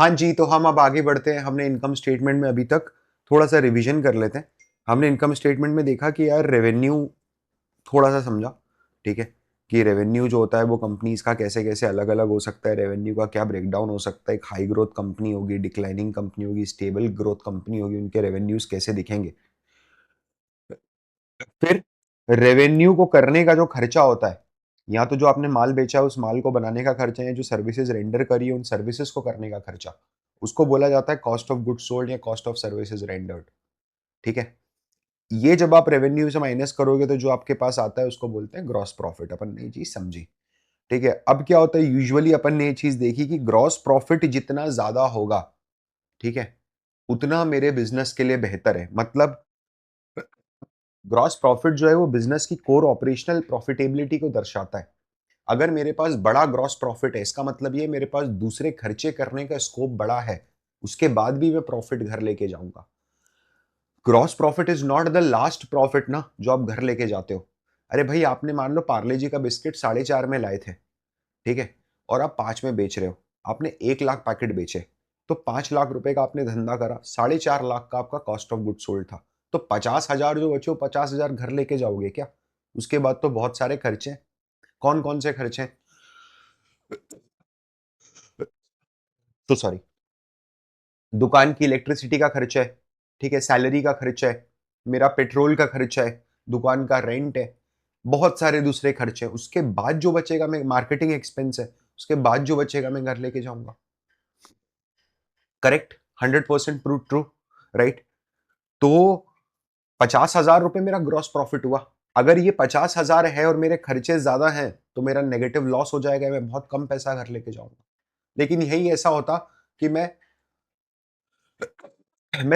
हाँ जी, तो हम अब आगे बढ़ते हैं। हमने इनकम स्टेटमेंट में अभी तक थोड़ा सा रिवीजन कर लेते हैं। हमने इनकम स्टेटमेंट में देखा कि यार रेवेन्यू थोड़ा सा समझा, ठीक है, कि रेवेन्यू जो होता है वो कंपनीज का कैसे कैसे अलग अलग हो सकता है, रेवेन्यू का क्या ब्रेकडाउन हो सकता है, एक हाई ग्रोथ कंपनी होगी, डिक्लाइनिंग कंपनी होगी, स्टेबल ग्रोथ कंपनी होगी, उनके रेवेन्यूज कैसे दिखेंगे। फिर रेवेन्यू को करने का जो खर्चा होता है, या तो जो आपने माल बेचा है उस माल को बनाने का खर्चा है, जो सर्विसेज रेंडर करी है उन सर्विसेज को करने का खर्चा, उसको बोला जाता है कॉस्ट ऑफ गुड्स सोल्ड या कॉस्ट ऑफ सर्विसेज रेंडर्ड। ठीक है, ये जब आप रेवेन्यू से माइनस करोगे तो जो आपके पास आता है उसको बोलते हैं ग्रॉस प्रॉफिट। अपन ने ये चीज समझी। ठीक है, अब क्या होता है, यूजुअली अपन ने ये चीज देखी कि ग्रॉस प्रॉफिट जितना ज्यादा होगा, ठीक है, उतना मेरे बिजनेस के लिए बेहतर है। मतलब ग्रॉस प्रॉफिट जो है वो बिजनेस की कोर ऑपरेशनल प्रॉफिटेबिलिटी को दर्शाता है। अगर मेरे पास बड़ा ग्रॉस प्रॉफिट है, इसका मतलब ये मेरे पास दूसरे खर्चे करने का स्कोप बड़ा है, उसके बाद भी मैं प्रॉफिट घर लेके जाऊंगा। Gross profit is not the last profit ना, जो आप घर लेके जाते हो। अरे भाई, आपने मान लो पार्ले जी का बिस्किट 4.5 में लाए थे, ठीक है, और आप 5 में बेच रहे हो। आपने 1 लाख पैकेट बेचे, तो 5 लाख रुपए का आपने धंधा करा, 4.5 लाख का आपका कॉस्ट ऑफ गुड सोल्ड था। तो 50,000 जो बचे, वो 50,000 घर लेके जाओगे क्या? उसके बाद तो बहुत सारे खर्चे हैं। कौन कौन से खर्चे हैं? तो सॉरी, दुकान की इलेक्ट्रिसिटी का खर्चा है, ठीक है, सैलरी का खर्चा है, मेरा पेट्रोल का खर्चा है, दुकान का रेंट है, बहुत सारे दूसरे खर्चे हैं। उसके बाद जो बचेगा, मैं मार्केटिंग एक्सपेंस है, उसके बाद जो बचेगा मैं घर लेके जाऊंगा। Correct, 100% prove true, right. तो 50,000 रुपए मेरा ग्रॉस प्रॉफिट हुआ। अगर ये 50,000 है और मेरे खर्चे ज्यादा हैं, तो मेरा नेगेटिव लॉस हो जाएगा, मैं बहुत कम पैसा घर लेके जाऊंगा। लेकिन यही ऐसा होता कि मैं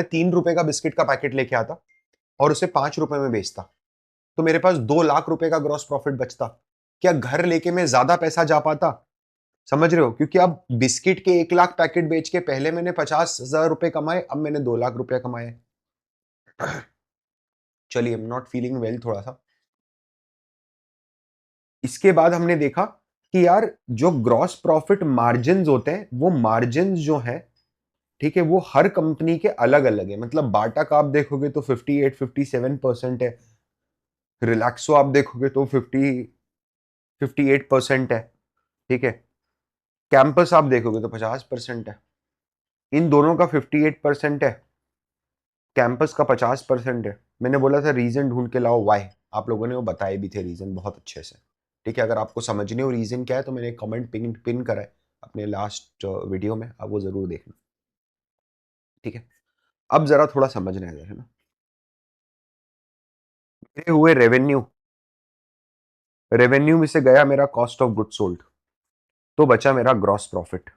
3 रुपए का बिस्किट का पैकेट लेके आता और उसे 5 रुपए में बेचता, तो मेरे पास 2 लाख रुपए का ग्रॉस प्रॉफिट बचता। क्या घर लेके मैं ज्यादा पैसा जा पाता? समझ रहे हो? क्योंकि अब बिस्किट के 1 लाख पैकेट बेच के पहले मैंने 50,000 रुपए कमाए, अब मैंने 2 लाख रुपया कमाए। चलिए, I am not feeling well थोड़ा सा। इसके बाद हमने देखा कि यार जो ग्रॉस प्रॉफिट मार्जिन होते हैं, वो मार्जिन जो है, ठीक है, वो हर कंपनी के अलग अलग है। मतलब बाटा का आप देखोगे तो 58-57% है, रिलैक्सो आप देखोगे तो 58% है, ठीक है, कैंपस आप देखोगे तो 50% है। इन दोनों का 58% है, कैंपस का 50% है। मैंने बोला था रीजन ढूंढ के लाओ वाई, आप लोगों ने वो बताए भी थे रीजन बहुत अच्छे से। ठीक है, अगर आपको समझने हो रीजन क्या है तो मैंने कमेंट पिन पिन करा है अपने लास्ट वीडियो में, आप वो जरूर देखना। ठीक है, अब जरा थोड़ा समझना है ना। मेरे हुए रेवेन्यू, रेवेन्यू में से गया मेरा कॉस्ट ऑफ गुड सोल्ड, तो बचा मेरा ग्रॉस प्रॉफिट।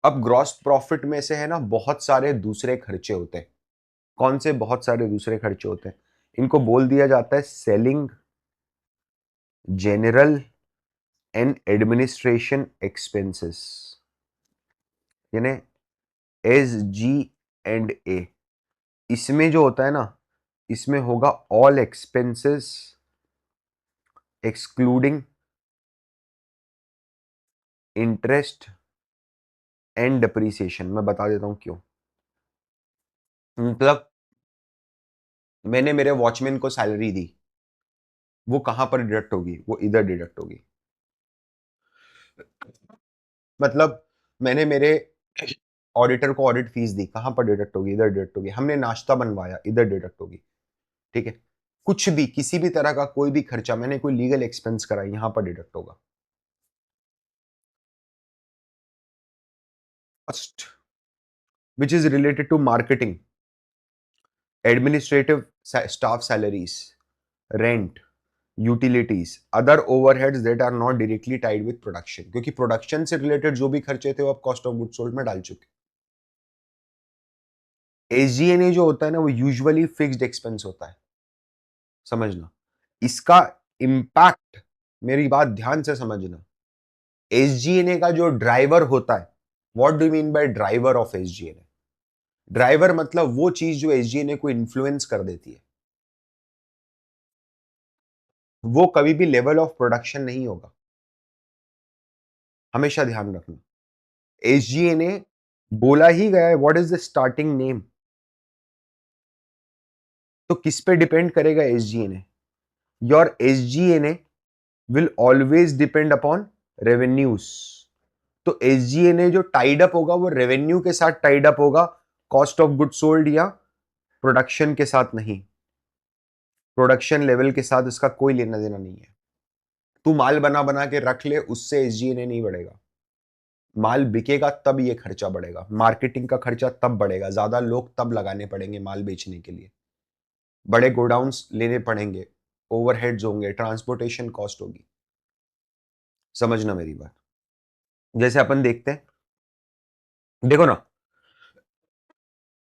अब ग्रॉस प्रॉफिट में से है ना बहुत सारे दूसरे खर्चे होते हैं। कौन से बहुत सारे दूसरे खर्चे होते हैं? इनको बोल दिया जाता है selling, general and administration expenses, यानी SG&A। इसमें जो होता है ना, इसमें होगा all expenses excluding interest and depreciation. मैं बता देता हूं क्यों। मतलब मैंने मेरे वॉचमैन को सैलरी दी, वो कहां पर डिडक्ट होगी? वो इधर डिडक्ट होगी। मतलब मैंने मेरे ऑडिटर को ऑडिट फीस दी, कहां पर डिडक्ट होगी? इधर डिडक्ट होगी। हमने नाश्ता बनवाया, इधर डिडक्ट होगी। ठीक है, कुछ भी, किसी भी तरह का कोई भी खर्चा, मैंने कोई लीगल एक्सपेंस करा, यहां पर डिडक्ट होगा। First, which is related to marketing, administrative staff salaries, rent, utilities, other overheads that are not directly tied with production. क्योंकि प्रोडक्शन से रिलेटेड जो भी खर्चे थे वो आप कॉस्ट ऑफ गुड सोल्ड में डाल चुके। SG&A जो होता है ना, वो यूजुअली फिक्स्ड एक्सपेंस होता है, समझना। इसका इंपैक्ट, मेरी बात ध्यान से समझना, SG&A का जो ड्राइवर होता है, what do mean by driver of SG&A? Driver मतलब वो चीज जो SG&A को इन्फ्लुएंस कर देती है। वो कभी भी लेवल ऑफ प्रोडक्शन नहीं होगा। हमेशा ध्यान रखना। SG&A बोला ही गया है, what is the starting name. तो किस पे डिपेंड करेगा SG&A? Your SG&A will always depend upon revenues. तो SG&A जो टाइड अप होगा वो रेवेन्यू के साथ टाइड अप होगा, कॉस्ट ऑफ गुड सोल्ड या प्रोडक्शन के साथ नहीं। प्रोडक्शन लेवल के साथ इसका कोई लेना देना नहीं है। तू माल बना बना के रख ले, उससे SG&A नहीं बढ़ेगा। माल बिकेगा तब ये खर्चा बढ़ेगा, मार्केटिंग का खर्चा तब बढ़ेगा, ज्यादा लोग तब लगाने पड़ेंगे माल बेचने के लिए, बड़े गोडाउन्स लेने पड़ेंगे, ओवरहेड्स होंगे, ट्रांसपोर्टेशन कॉस्ट होगी। समझना मेरी बात। जैसे अपन देखते हैं, देखो ना,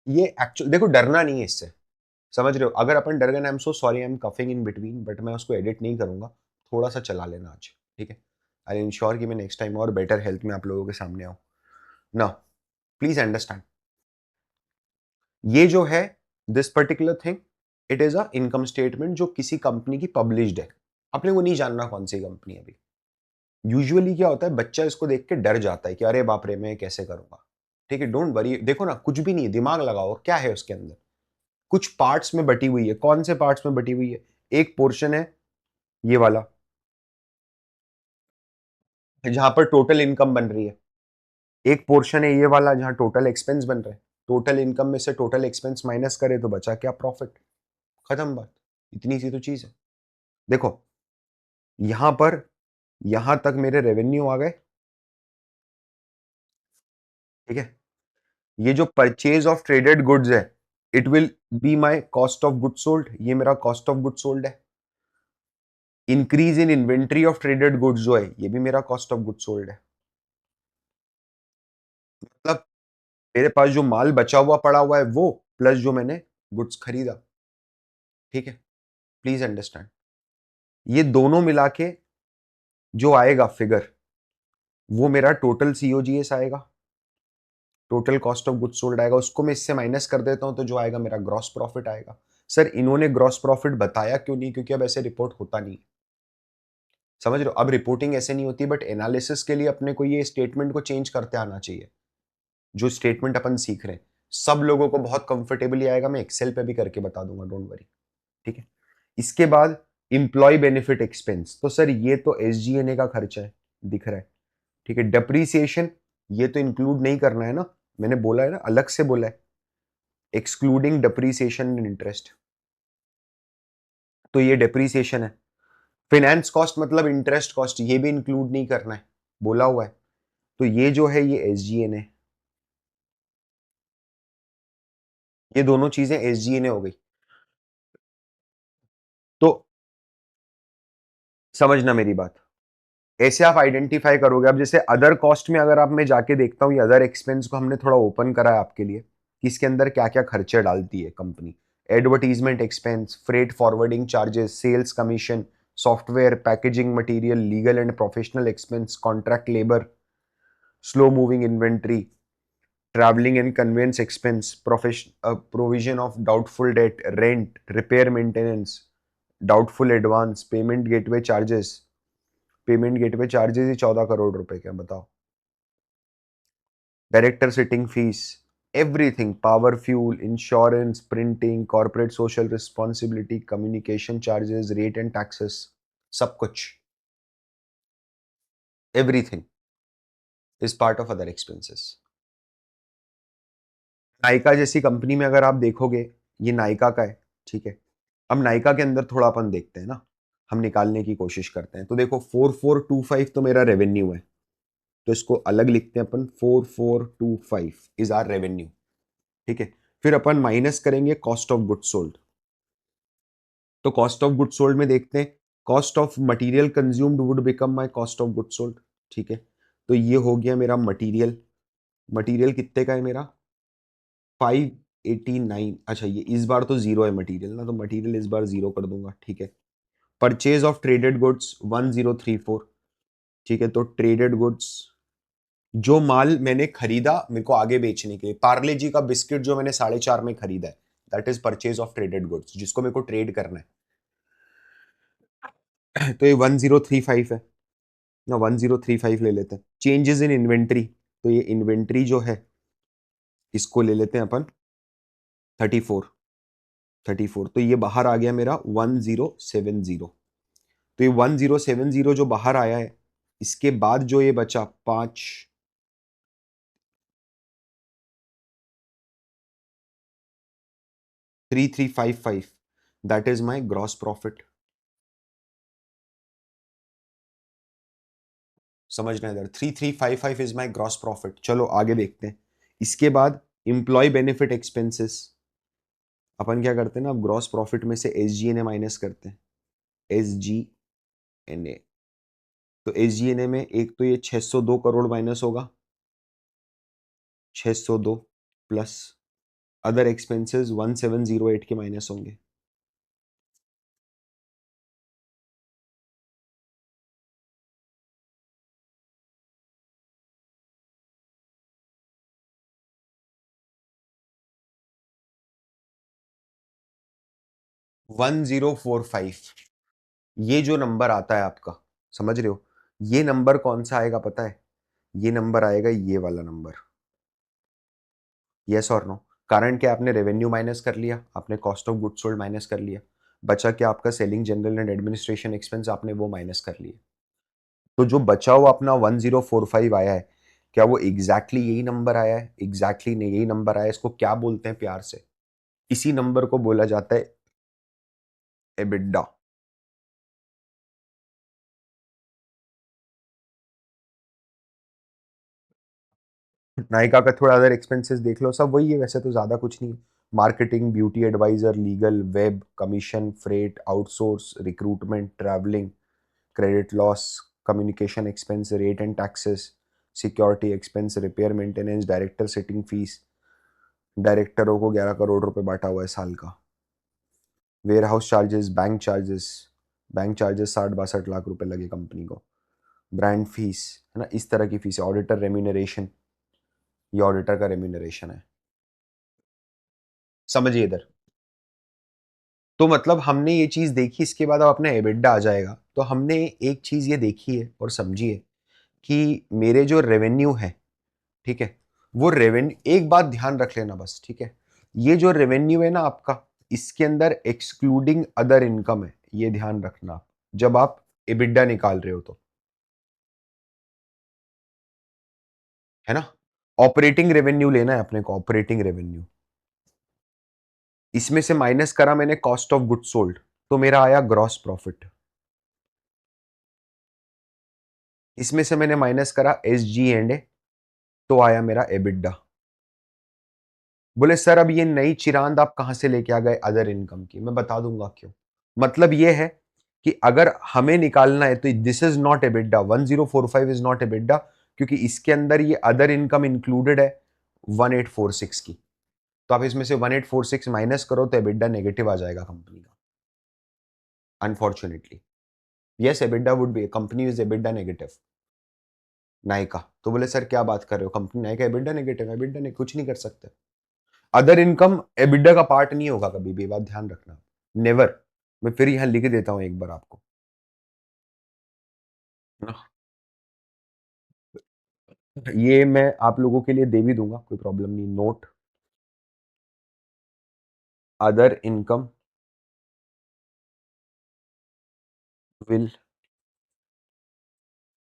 ये एक्चुअल देखो, डरना नहीं है इससे। समझ रहे हो? अगर अपन डर गए ना, I am so sorry, I am coughing in between, but मैं उसको एडिट नहीं करूंगा। थोड़ा सा चला लेना आज, ठीक है? आई इंश्योर कि मैं नेक्स्ट टाइम और बेटर हेल्थ में आप लोगों के सामने आऊं ना। प्लीज अंडरस्टैंड, ये जो है this particular thing, it is a income statement जो किसी कंपनी की पब्लिश्ड है। अपने को नहीं जानना कौन सी कंपनी है अभी। यूजुअली क्या होता है, बच्चा इसको देख के डर जाता है कि अरे बाप रे, मैं कैसे करूंगा। ठीक है, डोंट वरी, देखो ना, कुछ भी नहीं है, दिमाग लगाओ क्या है उसके अंदर। कुछ पार्ट्स में बटी हुई है। कौन से पार्ट्स में बटी हुई है? एक पोर्शन है ये वाला, जहां पर टोटल इनकम बन रही है। एक पोर्शन है ये वाला, जहां टोटल एक्सपेंस बन रहा है। टोटल इनकम में से टोटल एक्सपेंस माइनस करे तो बचा क्या? प्रॉफिट। खत्म बात। इतनी सी तो चीज है। देखो, यहां पर, यहां तक मेरे रेवेन्यू आ गए, ठीक है? ये जो परचेज ऑफ ट्रेडेड गुड्स है, it will be my cost of good sold, ये मेरा कॉस्ट ऑफ गुड सोल्ड है। Increase in inventory of traded goods जो है, ये भी मेरा कॉस्ट ऑफ गुड सोल्ड है। मतलब मेरे पास जो माल बचा हुआ पड़ा हुआ है वो, प्लस जो मैंने गुड्स खरीदा। ठीक है, प्लीज अंडरस्टैंड, ये दोनों मिला के जो आएगा फिगर, वो मेरा टोटल सीओजीएस आएगा, total cost of goods sold आएगा। उसको मैं इससे माइनस कर देता हूं तो जो आएगा मेरा ग्रॉस प्रॉफिट आएगा। सर इन्होंने ग्रॉस प्रॉफिट बताया क्यों नहीं? क्योंकि अब ऐसे रिपोर्ट होता नहीं। समझ रहे हो? अब रिपोर्टिंग ऐसे नहीं होती, बट एनालिसिस के लिए अपने को ये स्टेटमेंट को चेंज करते आना चाहिए। जो स्टेटमेंट अपन सीख रहे हैं, सब लोगों को बहुत कंफर्टेबली आएगा, मैं एक्सेल पे भी करके बता दूंगा, डोंट वरी। ठीक है, इसके बाद इंप्लॉय बेनिफिट एक्सपेंस, तो सर ये तो SG&A का खर्चा है, दिख रहा है। ठीक है, डेप्रीसिएशन, ये तो इंक्लूड नहीं करना है ना, मैंने बोला है ना, अलग से बोला है, एक्सक्लूडिंग डेप्रीसिएशन एंड इंटरेस्ट। तो ये डेप्रीसिएशन है। फाइनेंस कॉस्ट मतलब इंटरेस्ट कॉस्ट, ये भी इंक्लूड नहीं करना है, बोला हुआ है। तो ये जो है ये SG&A, ये दोनों चीजें SG&A हो गई। तो समझना मेरी बात, ऐसे आप आइडेंटिफाई करोगे। अब जैसे अदर कॉस्ट में अगर आप, मैं जाके देखता हूँ ये अदर एक्सपेंस को हमने थोड़ा ओपन करा है आपके लिए कि इसके अंदर क्या क्या खर्चे डालती है company. Advertisement expense, freight forwarding charges, sales commission, software, packaging material, legal and professional expense, contract labour, slow moving inventory, traveling and conveyance expense, provision of doubtful debt, rent, repair maintenance, doubtful advance, payment gateway charges। Payment gateway charges ही 14 करोड़ रुपए के, बताओ। Director sitting fees, everything, power, fuel, insurance, printing, corporate social responsibility, communication charges, rate and taxes, सब कुछ, everything is part of other expenses. Nykaa जैसी company में अगर आप देखोगे, ये नायका का है, ठीक है? अब नायका के अंदर थोड़ा अपन देखते हैं ना, हम निकालने की कोशिश करते हैं। तो देखो 4425 तो मेरा रेवेन्यू है, तो इसको अलग लिखते हैं अपन, 4425 इज आर रेवेन्यू। ठीक है, फिर अपन माइनस करेंगे कॉस्ट ऑफ गुड सोल्ड। तो कॉस्ट ऑफ गुड सोल्ड में देखते हैं, cost of material consumed would become my cost of good sold. ठीक है, तो ये हो गया मेरा मटेरियल। मटेरियल कितने का है मेरा? 589। अच्छा, ये इस बार तो जीरो है मटेरियल ना, तो मटेरियल इस बार जीरो कर दूंगा। ठीक है, परचेज ऑफ ट्रेडेड गुड्स 1034। ठीक है, तो ट्रेडेड गुड्स, जो माल मैंने खरीदा मेरे को आगे बेचने के लिए, पार्ले जी का बिस्किट जो मैंने 4.5 में खरीदा है, that is purchase of traded goods, जिसको मेरे को ट्रेड करना है। तो ये 1035 है। ना 1035 ले लेते हैं। चेंजेस इन इन्वेंट्री, तो ये इन्वेंट्री जो है इसको ले लेते हैं अपन 34, तो ये बाहर आ गया मेरा 1070। तो ये 1070 जो बाहर आया है, इसके बाद जो ये बचा 5 3355, that is my gross profit. समझना इधर, 3355 इज माय ग्रॉस प्रॉफिट। चलो आगे देखते हैं। इसके बाद इंप्लॉय बेनिफिट एक्सपेंसेस, अपन क्या करते हैं ना, अब ग्रॉस प्रॉफिट में से S G and A minus करते हैं। एस जी एन ए, तो एस जी एन ए में एक तो ये 602 करोड़ माइनस होगा, 602 प्लस अदर एक्सपेंसेस 1708 के माइनस होंगे। वन जीरो फोर फाइव, ये जो नंबर आता है आपका, समझ रहे हो, ये नंबर कौन सा आएगा पता है? ये नंबर आएगा ये वाला नंबर। यस और नो? कारण क्या, आपने रेवेन्यू माइनस कर लिया, आपने cost of goods sold minus कर लिया, बचा क्या आपका selling general and administration expense, आपने वो माइनस कर लिए। तो जो बचा हुआ अपना 1045 आया है, क्या वो एग्जैक्टली यही नंबर आया है? एग्जैक्टली नहीं, यही नंबर आया है। इसको क्या बोलते हैं प्यार से? इसी नंबर को बोला जाता है एबिडा। नायका का थोड़ा अदर एक्सपेंसेस देख लो, सब वही है वैसे, तो ज्यादा कुछ नहीं है। Marketing, beauty adviser, legal, web, commission, freight, outsource, recruitment, travelling, credit loss, communication expense, rate and taxes, security expense, repair maintenance, director sitting fees, डायरेक्टरों को 11 करोड़ रुपए बांटा हुआ है साल का, warehouse charges, bank charges 60-62 lakh रुपए लगे कंपनी को, ब्रांड फीस, है ना, इस तरह की फीस है। ऑडिटर रेम्यूनरेशन, ये ऑडिटर का रेम्यूनरेशन है। समझिए इधर, तो मतलब हमने ये चीज देखी, इसके बाद अब अपना एबिडा आ जाएगा। तो हमने एक चीज ये देखी है और समझिए कि मेरे जो रेवेन्यू है, ठीक है, वो रेवेन्यू, एक बात ध्यान रख लेना बस, ठीक है, ये जो रेवेन्यू है ना आपका, इसके अंदर एक्सक्लूडिंग अदर इनकम है, ये ध्यान रखना आप, जब आप एबिडा निकाल रहे हो तो, है ना। ऑपरेटिंग रेवेन्यू लेना है अपने को, ऑपरेटिंग रेवेन्यू, इसमें से माइनस करा मैंने कॉस्ट ऑफ गुड सोल्ड, तो मेरा आया ग्रॉस प्रॉफिट। इसमें से मैंने माइनस करा एस जी एंड ए, तो आया मेरा एबिडा। बोले सर अब ये नई चिरांद आप कहां से लेके आ गए अदर इनकम की? मैं बता दूंगा क्यों। मतलब ये है कि अगर हमें निकालना है तो this is not EBITDA, 1045 is not EBITDA, क्योंकि इसके अंदर ये अदर इनकम इंक्लूडेड है 1846 की। तो आप इसमें से 1846 माइनस करो तो एबिडा नेगेटिव आ जाएगा कंपनी का, unfortunately. Yes, EBITDA would be, company is EBITDA negative. Nykaa तो बोले सर क्या बात कर रहे हो, company Nykaa EBITDA negative, EBITDA ने कुछ नहीं कर सकते। अदर इनकम एबिडा का पार्ट नहीं होगा कभी भी, बात ध्यान रखना, नेवर। मैं फिर यहां लिख देता हूं एक बार आपको, ये मैं आप लोगों के लिए दे भी दूंगा, कोई प्रॉब्लम नहीं। Note, other income will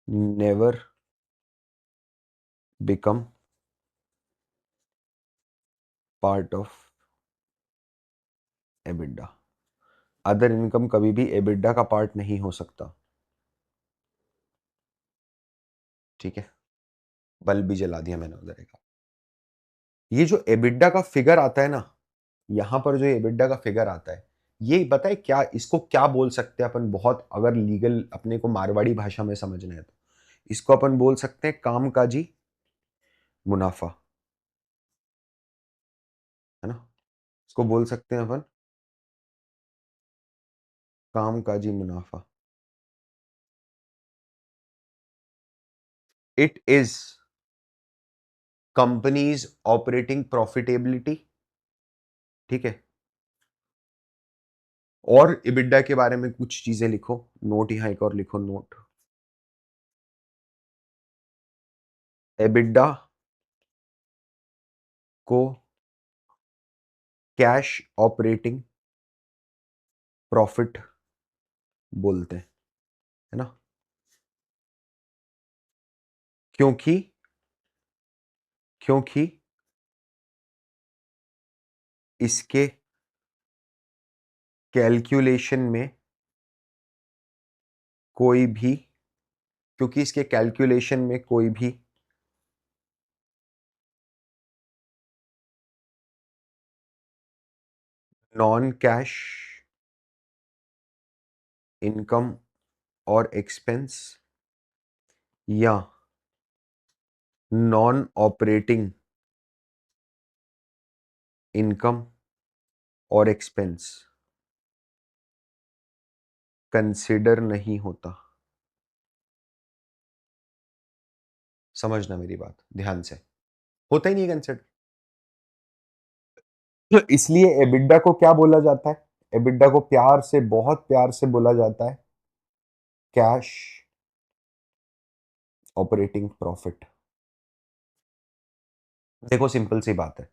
never become part of EBITDA. Other income कभी भी एबिडा का पार्ट नहीं हो सकता, ठीक है। बल्ब भी जला दिया मैंने उधर एक। ये जो एबिडा का फिगर आता है ना, यहां पर जो एबिडा का फिगर आता है, ये बताए क्या, इसको क्या बोल सकते हैं अपन, बहुत अगर लीगल अपने को मारवाड़ी भाषा में समझना है तो इसको अपन बोल सकते हैं कामकाजी मुनाफा, है ना। इसको बोल सकते हैं अपन कामकाजी मुनाफा। It is companies operating profitability, ठीक है। और इबिडा के बारे में कुछ चीजें लिखो, नोट यहां एक और लिखो, नोट एबिडा को कैश ऑपरेटिंग प्रॉफिट बोलते हैं, है ना? क्योंकि क्योंकि इसके कैलकुलेशन में कोई भी क्योंकि इसके कैलकुलेशन में कोई भी नॉन कैश इनकम और एक्सपेंस या नॉन ऑपरेटिंग इनकम और एक्सपेंस कंसिडर नहीं होता। समझना मेरी बात ध्यान से, होता ही नहीं कंसिडर। तो इसलिए एबिडा को क्या बोला जाता है? एबिडा को प्यार से, बहुत प्यार से बोला जाता है कैश ऑपरेटिंग प्रॉफिट। देखो सिंपल सी बात है,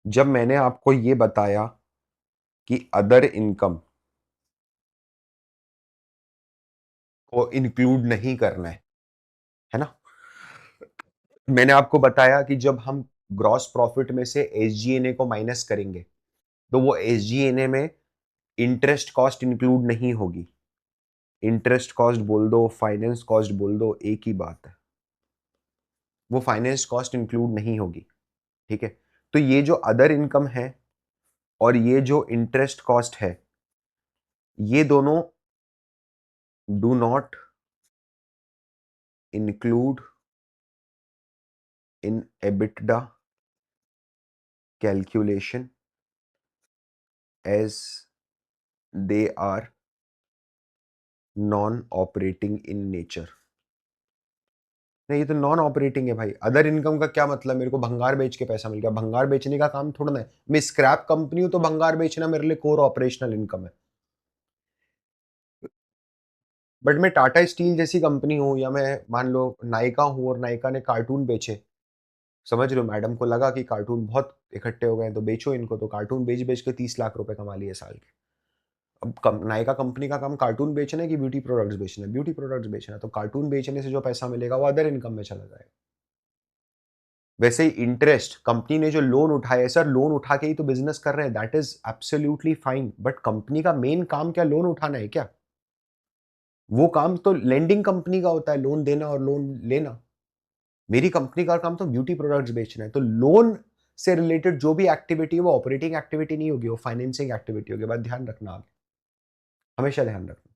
जब मैंने आपको ये बताया कि अदर इनकम को इंक्लूड नहीं करना है ना? मैंने आपको बताया कि जब हम ग्रॉस प्रॉफिट में से एसजीएनए को माइनस करेंगे तो वो एसजीएनए में इंटरेस्ट कॉस्ट इंक्लूड नहीं होगी। इंटरेस्ट कॉस्ट बोल दो, फाइनेंस कॉस्ट बोल दो, एक ही बात है। वो फाइनेंस कॉस्ट इंक्लूड नहीं होगी, ठीक है? तो ये जो अदर इनकम है और ये जो इंटरेस्ट कॉस्ट है, ये दोनों do not include in EBITDA calculation as they are non operating in nature. नहीं, ये तो नॉन ऑपरेटिंग है भाई। अदर इनकम का क्या मतलब? मेरे को भंगार बेच के पैसा मिल गया, भंगार बेचने का काम थोड़ा ना है। मैं स्क्रैप कंपनी हूं तो भंगार बेचना मेरे लिए कोर ऑपरेशनल इनकम है। बट मैं टाटा स्टील जैसी कंपनी हूं, या मैं मान लो नायका हूं और नायका ने कार्टून बेचे, समझ रहे हो? मैडम को लगा कि कार्टून बहुत इकट्ठे हो गए तो बेचो इनको, तो कार्टून बेच बेच के 30 लाख रुपए कमा लिए साल के। अब नायका कंपनी का काम कार्टून बेचना है कि ब्यूटी प्रोडक्ट्स बेचना है? ब्यूटी प्रोडक्ट्स बेचना है, तो कार्टून बेचने से जो पैसा मिलेगा वो अदर इनकम में चला जाएगा। वैसे ही इंटरेस्ट, कंपनी ने जो लोन उठाया है, सर लोन उठा के ही तो बिजनेस कर रहे हैं, that is absolutely fine, but company का मेन काम क्या लोन उठाना है क्या? वो काम तो लेंडिंग कंपनी का होता है, लोन देना और लोन लेना। मेरी कंपनी का काम तो ब्यूटी प्रोडक्ट्स बेचना है, तो लोन से रिलेटेड जो भी एक्टिविटी है वो ऑपरेटिंग एक्टिविटी नहीं होगी, वो फाइनेंसिंग एक्टिविटी होगी। बात ध्यान रखना आप, हमेशा ध्यान रखना,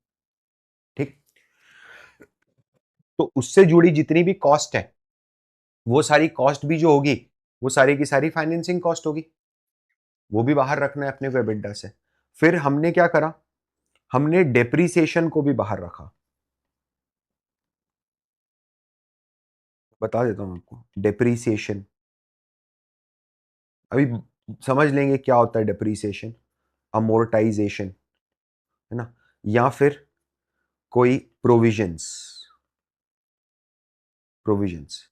ठीक? तो उससे जुड़ी जितनी भी कॉस्ट है, वो सारी कॉस्ट भी जो होगी, वो सारी की सारी फाइनेंसिंग कॉस्ट होगी। वो भी बाहर रखना है अपने को एबिटडा से। फिर हमने क्या करा? हमने डेप्रीसिएशन को भी बाहर रखा। बता देता हूं आपको डेप्रीसिएशन। अभी समझ लेंगे क्या होता है डेप्रीसिएशन, अमोर्टाइजेशन, है ना? या फिर कोई प्रोविजंस। प्रोविजंस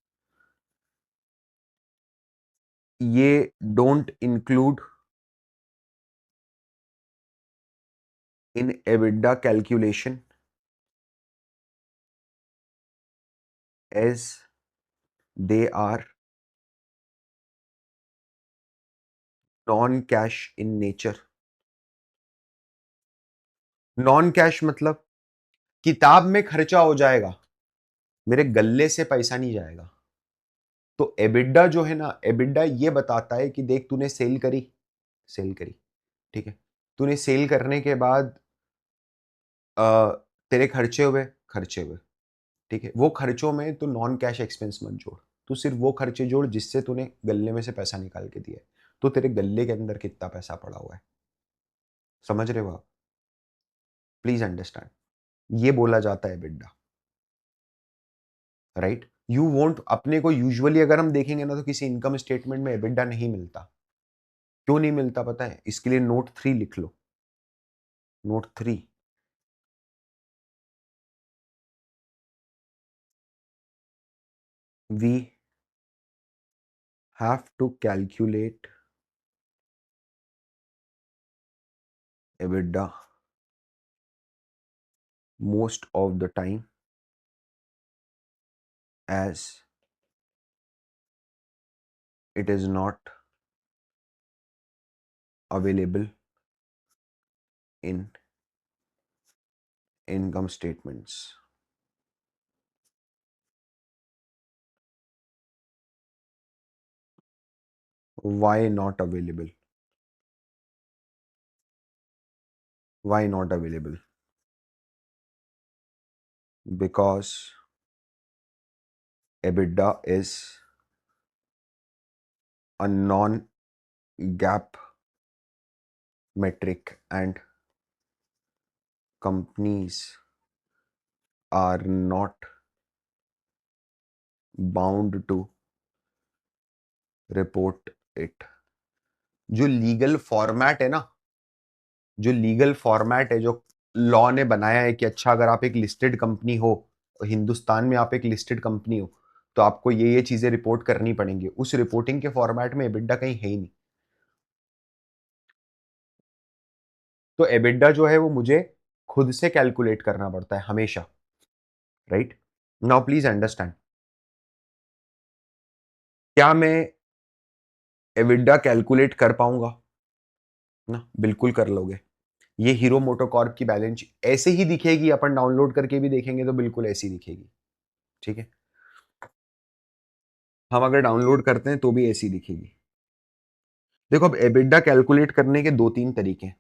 ये don't include in EBITDA calculation as they are non cash in nature. Non cash मतलब किताब में खर्चा हो जाएगा, मेरे गल्ले से पैसा नहीं जाएगा। तो एबिडा जो है ना, एबिडा ये बताता है कि देख तूने सेल करी, सेल करी, ठीक है? तूने सेल करने के बाद तेरे खर्चे हुए, खर्चे हुए, ठीक है? वो खर्चों में तू नॉन कैश एक्सपेंस मत जोड़, तू सिर्फ वो खर्चे जोड़ जिससे तूने गल्ले में से पैसा निकाल के दिया है। तो तेरे गल्ले के अंदर कितना पैसा पड़ा हुआ है, समझ रहे हो आप? प्लीज अंडरस्टैंड, ये बोला जाता है एबिडा, राइट? यू वोंट, अपने को यूजुअली अगर हम देखेंगे ना तो किसी इनकम स्टेटमेंट में एबिडा नहीं मिलता। क्यों नहीं मिलता पता है? इसके लिए नोट 3 लिख लो, note 3। we have to calculate EBITDA most of the time as it is not available in income statements. Why not available? Why not available? Because EBITDA is a non-GAAP metric and companies are not bound to report it. जो legal format है ना, जो legal format है, जो law ने बनाया है कि अच्छा अगर आप एक लिस्टेड कंपनी हो, हिंदुस्तान में आप एक लिस्टेड कंपनी हो, तो आपको ये चीजें रिपोर्ट करनी पड़ेंगी, उस रिपोर्टिंग के फॉर्मेट में एबिडा कहीं है ही नहीं। तो एबिडा जो है वो मुझे खुद से कैलकुलेट करना पड़ता है हमेशा, राइट? नाउ प्लीज अंडरस्टैंड, क्या मैं एबिडा कैलकुलेट कर पाऊंगा ना? बिल्कुल कर लोगे। ये हीरो मोटोकॉर्प की बैलेंस शीट ऐसे ही दिखेगी, अपन डाउनलोड करके भी देखेंगे तो बिल्कुल ऐसी दिखेगी, ठीक है? हम अगर डाउनलोड करते हैं तो भी ऐसी दिखेगी। देखो, अब एबिडा कैलकुलेट करने के दो तीन तरीके हैं,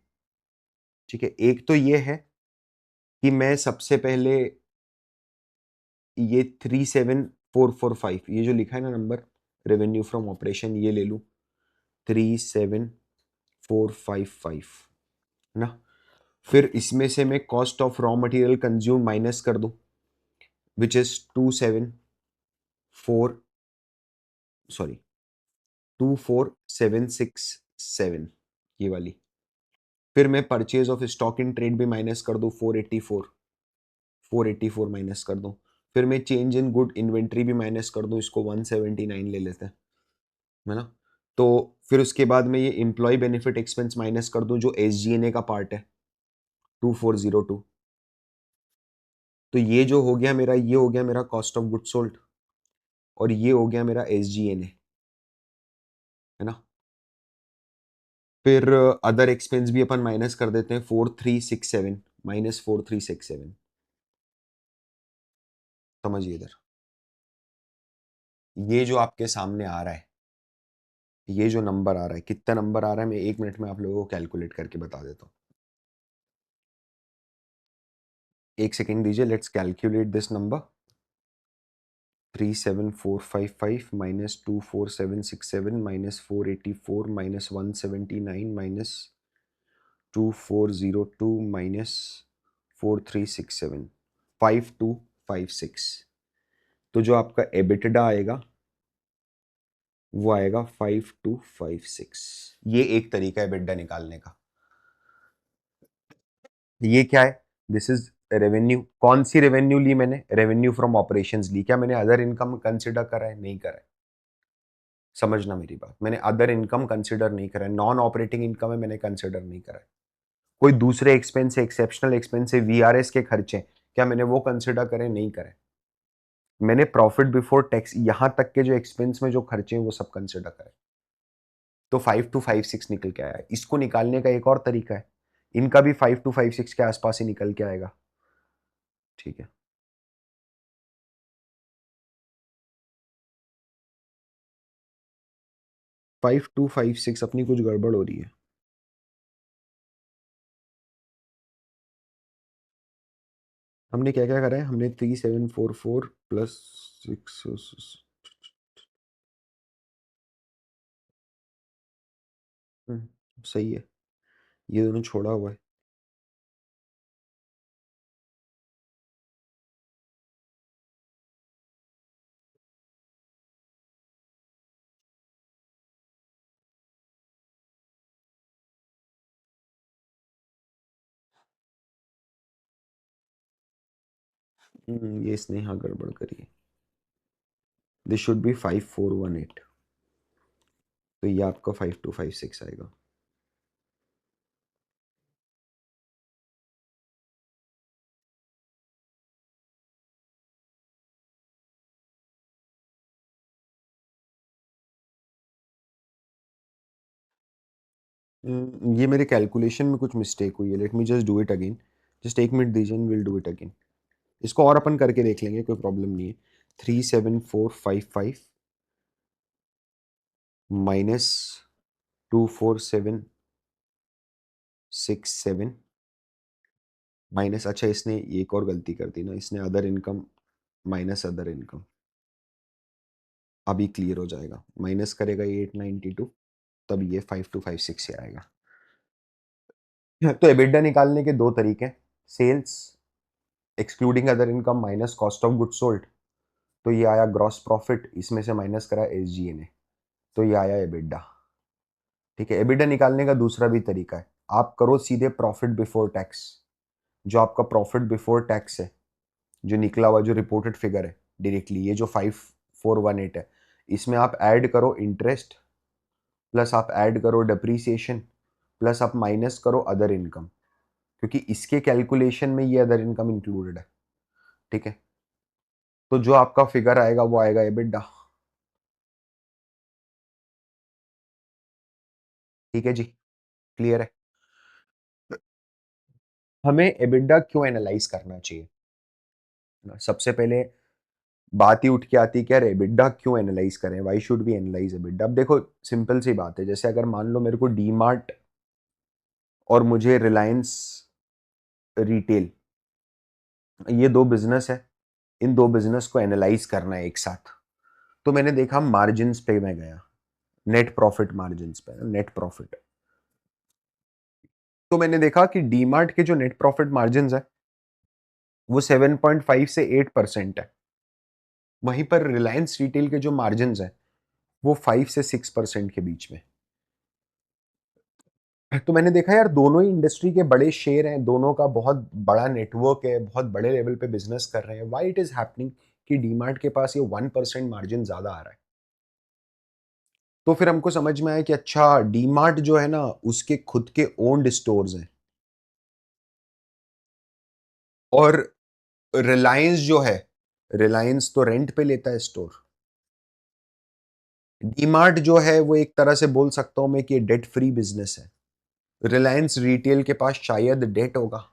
ठीक है? एक तो ये है कि मैं सबसे पहले ये 37445 ये जो लिखा है ना नंबर, रेवेन्यू फ्रॉम ऑपरेशन, ये ले लूं 37455, है ना? फिर इसमें से मैं cost of raw material consume minus कर दूं, विच इज 274, सॉरी 24767, ये वाली। फिर मैं purchase of stock in trade भी माइनस कर दूं, 484 माइनस कर दूं। फिर मैं चेंज इन गुड इन्वेंट्री भी माइनस कर दूं, इसको 179 ले लेते हैं, है ना? तो फिर उसके बाद में ये एम्प्लॉय बेनिफिट एक्सपेंस माइनस कर दूं, जो एसजीएनए का पार्ट है, 2402। तो ये जो हो गया मेरा, ये हो गया मेरा कॉस्ट ऑफ गुड सोल्ड, और ये हो गया मेरा एसजीएनए, है ना? फिर अदर एक्सपेंस भी अपन माइनस कर देते हैं, 4367 माइनस 4367। समझिए इधर, ये जो आपके सामने आ रहा है, ये जो नंबर आ रहा है, कितना नंबर आ रहा है, मैं 1 मिनट में आप लोगों को कैलकुलेट करके बता देता हूँ। 1 सेकेंड दीजिए, let's calculate this number. 37455 minus 24767 minus 484 minus 179 minus 2402 minus 4367, 5256। तो जो आपका एबिटडा आएगा वो आएगा 5256। ये एक तरीका है एबिटडा निकालने का। ये क्या है? This is revenue. कौन सी रेवेन्यू ली मैंने? रेवेन्यू फ्रॉम ऑपरेशंस ली। क्या मैंने अदर इनकम कंसिडर करा है? नहीं करा है। समझना मेरी बात, मैंने अदर इनकम कंसिडर नहीं करा है, नॉन ऑपरेटिंग इनकम है, मैंने कंसिडर नहीं करा है। कोई दूसरे एक्सपेंस है, एक्सेप्शनल एक्सपेंस है, वीआरएस के खर्चे, क्या मैंने वो कंसिडर करे? नहीं करे। मैंने प्रॉफिट बिफोर टैक्स यहां तक के जो एक्सपेंस में जो खर्चे हैं वो सब कंसिडर करे। तो 5256 निकल के आया है। इसको निकालने का एक और तरीका है, इनका भी 5256 के आसपास ही निकल के आएगा, ठीक है? 5256 अपनी कुछ गड़बड़ हो रही है। हमने क्या क्या करा है? हमने 3744 प्लस 6, सही है, ये दोनों छोड़ा हुआ है। ये इसने यहाँ गड़बड़ करी है। दिस शुड बी 5418, तो ये आपका 5256 आएगा। ये मेरे कैलकुलेशन में कुछ मिस्टेक हुई है, let me just do it again. Just एक मिनट दीजिए, विल डू इट अगेन। इसको और अपन करके देख लेंगे, कोई प्रॉब्लम नहीं है। 37455 माइनस 24767 माइनस, अच्छा इसने एक और गलती कर दी ना, इसने other income minus other income. अभी क्लियर हो जाएगा, माइनस करेगा ये 892, तब ये 5256 से आएगा। तो एबिडा निकालने के दो तरीके हैं, sales excluding other income minus cost of good sold, तो ये आया ग्रॉस प्रॉफिट, इसमें से माइनस करा एसजीएनए, तो ये आया एबिडा। ठीक है, एबिडा निकालने का दूसरा भी तरीका है, आप करो सीधे प्रॉफिट बिफोर टैक्स। जो आपका प्रॉफिट बिफोर टैक्स है, जो निकला हुआ जो रिपोर्टेड फिगर है डायरेक्टली, ये जो 5418 है, इसमें आप ऐड करो इंटरेस्ट, प्लस आप ऐड करो डेप्रीसिएशन, प्लस आप माइनस करो अदर इनकम, क्योंकि इसके कैलकुलेशन में ये अदर इनकम इंक्लूडेड है। ठीक है, तो जो आपका फिगर आएगा वो आएगा एबिडा। ठीक है जी, क्लियर है। हमें एबिडा क्यों एनालाइज करना चाहिए, सबसे पहले बात ही उठ के आती है कि यार एबिडा क्यों एनालाइज करें, why should be analyse EBITDA. अब देखो सिंपल सी बात है, जैसे अगर मान लो मेरे को डी मार्ट और मुझे रिलायंस रिटेल, ये दो बिजनेस है, इन दो बिजनेस को एनालाइज करना है एक साथ, तो मैंने देखा मार्जिन पे मैं गया, नेट प्रॉफिट मार्जिन पे, नेट प्रॉफिट, तो मैंने देखा कि डीमार्ट के जो नेट प्रॉफिट मार्जिन है वो 7.5 से 8% है, वहीं पर रिलायंस रिटेल के जो मार्जिन है वो 5 से 6% के बीच में। तो मैंने देखा यार दोनों ही इंडस्ट्री के बड़े शेयर हैं, दोनों का बहुत बड़ा नेटवर्क है, बहुत बड़े लेवल पे बिजनेस कर रहे हैं, व्हाई इट इज हैपनिंग कि डीमार्ट के पास ये 1% मार्जिन ज्यादा आ रहा है। तो फिर हमको समझ में आया कि अच्छा डीमार्ट जो है ना उसके खुद के ओन्ड स्टोर्स हैं, और रिलायंस जो है, रिलायंस तो रेंट पे लेता है स्टोर। डीमार्ट जो है वो एक तरह से बोल सकता हूं मैं कि डेट फ्री बिजनेस है। रिलायंस रिटेल के पास शायद डेट होगा।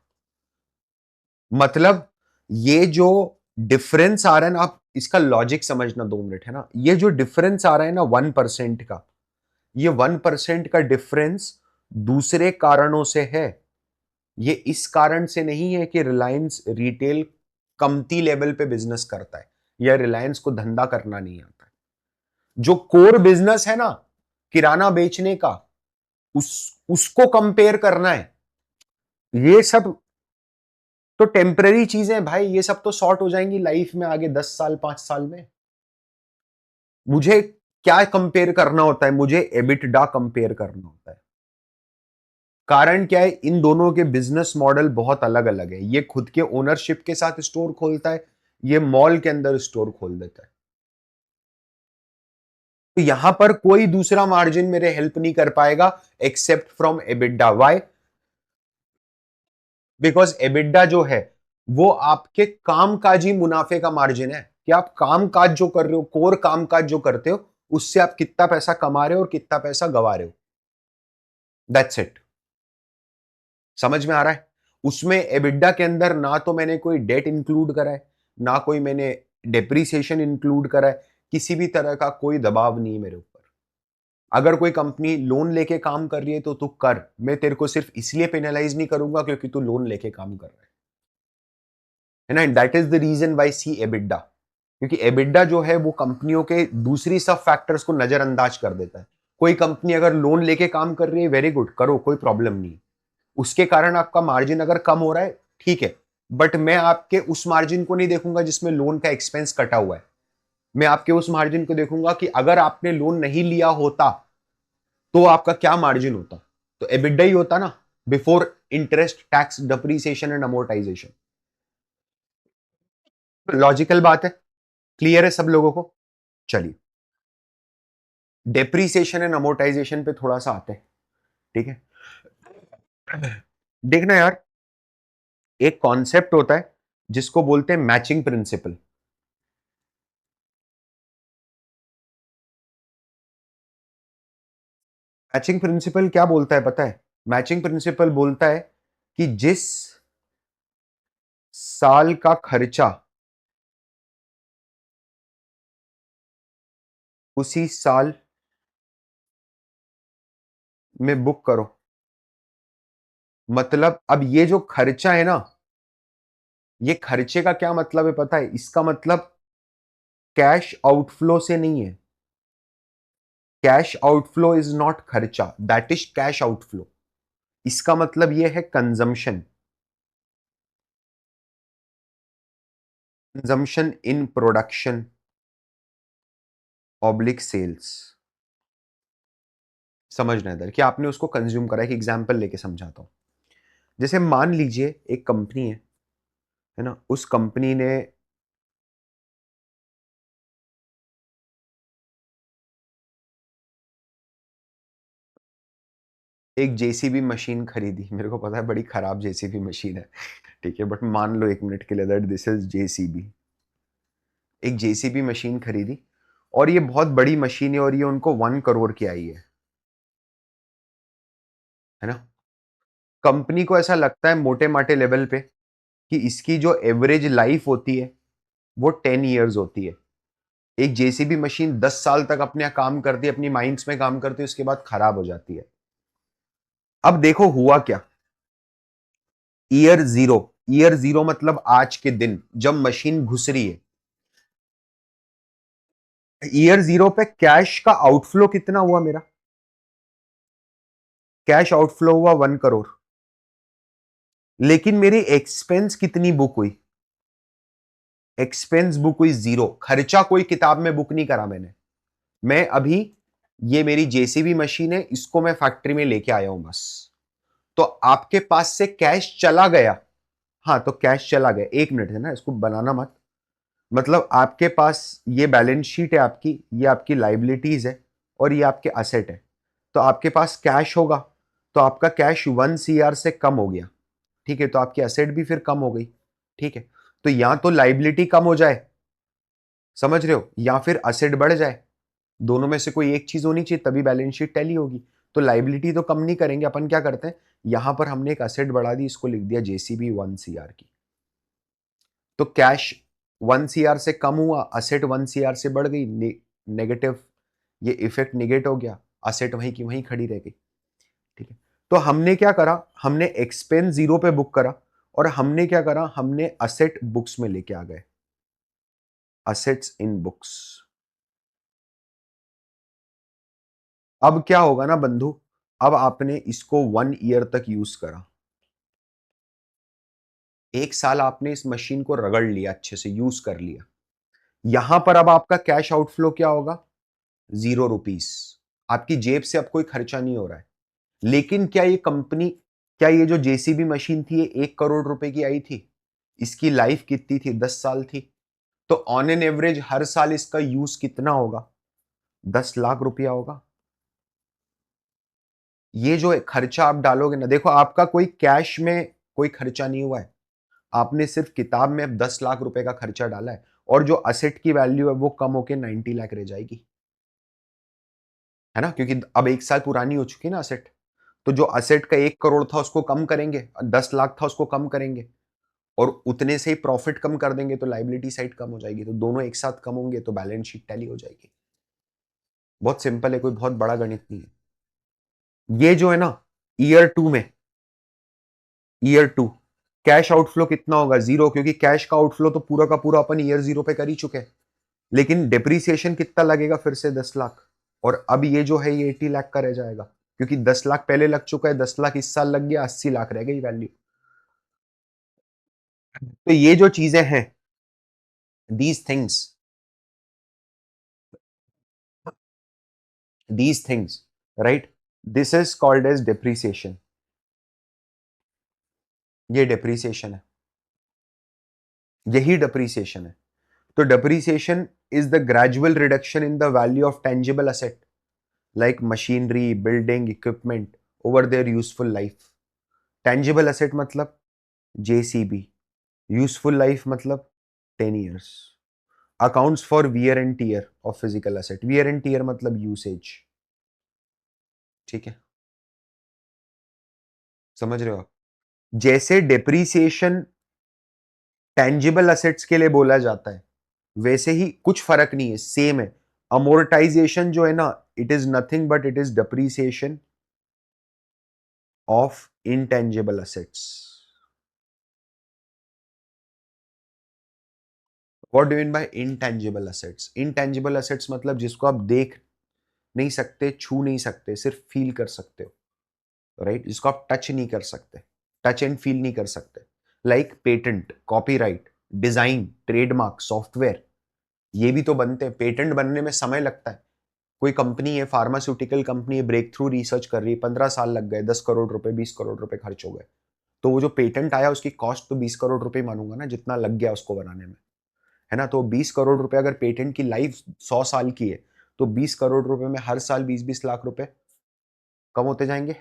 मतलब ये जो डिफरेंस आ रहा है ना, आप इसका लॉजिक समझना 2 मिनट, है ना, ये जो डिफरेंस आ रहा है ना 1% का, ये 1% का डिफरेंस दूसरे कारणों से है। ये इस कारण से नहीं है कि रिलायंस रिटेल कमती लेवल पे बिजनेस करता है या रिलायंस को धंधा करना नहीं आता है। जो कोर बिजनेस है ना किराना बेचने का, उस उसको कंपेयर करना है। ये सब तो टेम्पररी चीजें भाई, ये सब तो सॉर्ट हो जाएंगी लाइफ में आगे 10 साल 5 साल में। मुझे क्या कंपेयर करना होता है, मुझे एबिटडा कंपेयर करना होता है। कारण क्या है, इन दोनों के बिजनेस मॉडल बहुत अलग अलग है। ये खुद के ओनरशिप के साथ स्टोर खोलता है, ये मॉल के अंदर स्टोर खोल देता है। तो यहां पर कोई दूसरा मार्जिन मेरे हेल्प नहीं कर पाएगा except from EBITDA. Why? Because EBITDA जो है वो आपके कामकाजी मुनाफे का मार्जिन है, कि आप कामकाज जो कर रहे हो, कोर कामकाज जो करते हो, उससे आप कितना पैसा कमा रहे हो और कितना पैसा गवा रहे हो। That's it. समझ में आ रहा है? उसमें एबिडा के अंदर ना तो मैंने कोई डेट इंक्लूड करा है, ना कोई मैंने डेप्रीसिएशन इंक्लूड करा है, किसी भी तरह का कोई दबाव नहीं है मेरे ऊपर। अगर कोई कंपनी लोन लेके काम कर रही है तो तू कर, मैं तेरे को सिर्फ इसलिए पेनलाइज नहीं करूंगा क्योंकि तू लोन लेके काम कर रहा है ना। That is the reason why see EBITDA, क्योंकि एबिडा जो है वो कंपनियों के दूसरी सब फैक्टर्स को नजरअंदाज कर देता है। कोई कंपनी अगर लोन लेके काम कर रही है, वेरी गुड, करो, कोई प्रॉब्लम नहीं, उसके कारण आपका मार्जिन अगर कम हो रहा है, ठीक है, बट मैं आपके उस मार्जिन को नहीं देखूंगा जिसमें लोन का एक्सपेंस कटा हुआ है। मैं आपके उस मार्जिन को देखूंगा कि अगर आपने लोन नहीं लिया होता तो आपका क्या मार्जिन होता। तो एबिडा ही होता ना, before interest tax depreciation and amortisation. Logical बात है, क्लियर है सब लोगों को? चलिए, डेप्रीसिएशन एंड अमोर्टाइजेशन पे थोड़ा सा आते हैं, ठीक है। देखना यार, एक कॉन्सेप्ट होता है जिसको बोलते हैं मैचिंग प्रिंसिपल। मैचिंग प्रिंसिपल क्या बोलता है पता है? मैचिंग प्रिंसिपल बोलता है कि जिस साल का खर्चा उसी साल में बुक करो। मतलब अब ये जो खर्चा है ना, ये खर्चे का क्या मतलब है पता है? इसका मतलब कैश आउटफ्लो से नहीं है। कैश आउटफ्लो इज नॉट खर्चा, दैट इज कैश आउटफ्लो। इसका मतलब यह है consumption. Consumption in production oblique sales. समझना इधर कि आपने उसको कंज्यूम करा है। एक एग्जांपल लेके समझाता हूं। जैसे मान लीजिए एक कंपनी है ना, उस कंपनी ने एक जेसीबी मशीन खरीदी। मेरे को पता है बड़ी खराब जेसीबी मशीन है, ठीक है, बट मान लो एक मिनट के लिए दैट दिस इज जेसीबी। एक जेसीबी मशीन खरीदी और ये बहुत बड़ी मशीन है और ये उनको 1 करोड़ की आई है ना। कंपनी को ऐसा लगता है मोटे माटे लेवल पे कि इसकी जो एवरेज लाइफ होती है वो 10 ईयर्स होती है। एक जेसीबी मशीन 10 साल तक अपने काम करती है, अपनी माइंस में काम करती है, उसके बाद खराब हो जाती है। अब देखो हुआ क्या। ईयर जीरो, ईयर जीरो मतलब आज के दिन जब मशीन घुस रही है। ईयर जीरो पे कैश का आउटफ्लो कितना हुआ मेरा? कैश आउटफ्लो हुआ 1 करोड़। लेकिन मेरी एक्सपेंस कितनी बुक हुई? एक्सपेंस बुक हुई जीरो। खर्चा कोई किताब में बुक नहीं करा मैंने। मैं अभी, ये मेरी जेसीबी मशीन है, इसको मैं फैक्ट्री में लेके आया हूं बस। तो आपके पास से कैश चला गया। हाँ, तो कैश चला गया। एक मिनट है ना, इसको बनाना मत। मतलब आपके पास ये बैलेंस शीट है आपकी, ये आपकी लाइबिलिटीज है और ये आपके असेट है। तो आपके पास कैश होगा, तो आपका कैश 1 CR से कम हो गया, ठीक है, तो आपकी असेट भी फिर कम हो गई, ठीक है। तो या तो लाइबिलिटी कम हो जाए, समझ रहे हो, या फिर असेट बढ़ जाए। दोनों में से कोई एक चीज होनी चाहिए, तभी बैलेंस शीट टैली होगी। तो लाइबिलिटी तो कम नहीं करेंगे अपन, क्या करते हैं, यहां पर हमने एक असेट बढ़ा दी, इसको लिख दिया जेसीबी 1 CR की। तो कैश 1 CR से कम हुआ, असेट 1 CR से बढ़ गई, नेगेटिव, ये इफेक्ट निगेट हो गया, असेट वहीं की वहीं खड़ी रह गई, ठीक है। तो हमने क्या करा, हमने एक्सपेंस जीरो पे बुक करा और हमने क्या करा, हमने असेट बुक्स में लेके आ गए। असेट्स इन बुक्स। अब क्या होगा ना बंधु, अब आपने इसको 1 ईयर तक यूज करा। 1 साल आपने इस मशीन को रगड़ लिया, अच्छे से यूज कर लिया। यहां पर अब आपका कैश आउटफ्लो क्या होगा? 0 रुपीस। आपकी जेब से अब कोई खर्चा नहीं हो रहा है। लेकिन क्या ये कंपनी, क्या ये जो जेसीबी मशीन थी ये 1 करोड़ रुपए की आई थी? इसकी लाइफ कितनी थी? 10 साल थी। तो ऑन एन एवरेज हर साल इसका यूज कितना होगा? 10 लाख रुपया होगा। ये जो खर्चा आप डालोगे ना, देखो आपका कोई कैश में कोई खर्चा नहीं हुआ है। आपने सिर्फ किताब में अब 10 लाख रुपए का खर्चा डाला है और जो असेट की वैल्यू है वो कम होके 90 लाख रह जाएगी, है ना, क्योंकि अब 1 साल पुरानी हो चुकी है ना असेट। तो जो असेट का 1 करोड़ था उसको कम करेंगे, 10 लाख था उसको कम करेंगे और उतने से ही प्रॉफिट कम कर देंगे तो लाइबिलिटी साइड कम हो जाएगी। तो दोनों एक साथ कम होंगे तो बैलेंस शीट टैली हो जाएगी। बहुत सिंपल है, कोई बहुत बड़ा गणित नहीं है। ये जो है ना, ईयर टू में, ईयर टू कैश आउटफ्लो कितना होगा? जीरो, क्योंकि कैश का आउटफ्लो तो पूरा का पूरा अपन ईयर जीरो पे कर ही चुके हैं। लेकिन डिप्रीसिएशन कितना लगेगा? फिर से 10 लाख। और अब ये जो है ये 80 लाख का रह जाएगा, क्योंकि 10 लाख पहले लग चुका है, 10 लाख इस साल लग गया, 80 लाख रह गई वैल्यू। तो ये जो चीजें हैं, these things, these things, right, this is called as depreciation. ये डिप्रीसिएशन है, यही डिप्रीसिएशन है। तो depreciation is the gradual reduction in the value of tangible asset like machinery, building, equipment over their useful life. Tangible asset मतलब JCB, useful life मतलब 10 years. Accounts for wear and tear of physical asset. Wear and tear मतलब usage. ठीक है, समझ रहे हो आप? जैसे डेप्रीसिएशन टेंजिबल असेट्स के लिए बोला जाता है, वैसे ही कुछ फर्क नहीं है, सेम है. अमोर्टाइजेशन जो है ना, it is nothing but it is depreciation of intangible assets. What do mean by intangible assets? Intangible assets मतलब जिसको आप देख नहीं सकते, छू नहीं सकते, सिर्फ फील कर सकते हो, राइट? जिसको आप टच नहीं कर सकते, टच एंड फील नहीं कर सकते. Like patent, copyright, design, trademark, software, ये भी तो बनते हैं. पेटेंट बनने में समय लगता है. कोई कंपनी है, फार्मास्यूटिकल कंपनी है, ब्रेक थ्रू रिसर्च कर रही है, 15 साल लग गए, 10 करोड़ रुपए, 20 करोड़ रुपए खर्च हो गए. तो वो जो पेटेंट आया उसकी कॉस्ट तो 20 करोड़ रुपए मानूंगा ना, जितना लग गया उसको बनाने में, है ना? तो 20 करोड़ रुपए अगर पेटेंट की लाइफ 100 साल की है, तो 20 करोड़ रुपए में हर साल 20-20 लाख रुपए कम होते जाएंगे.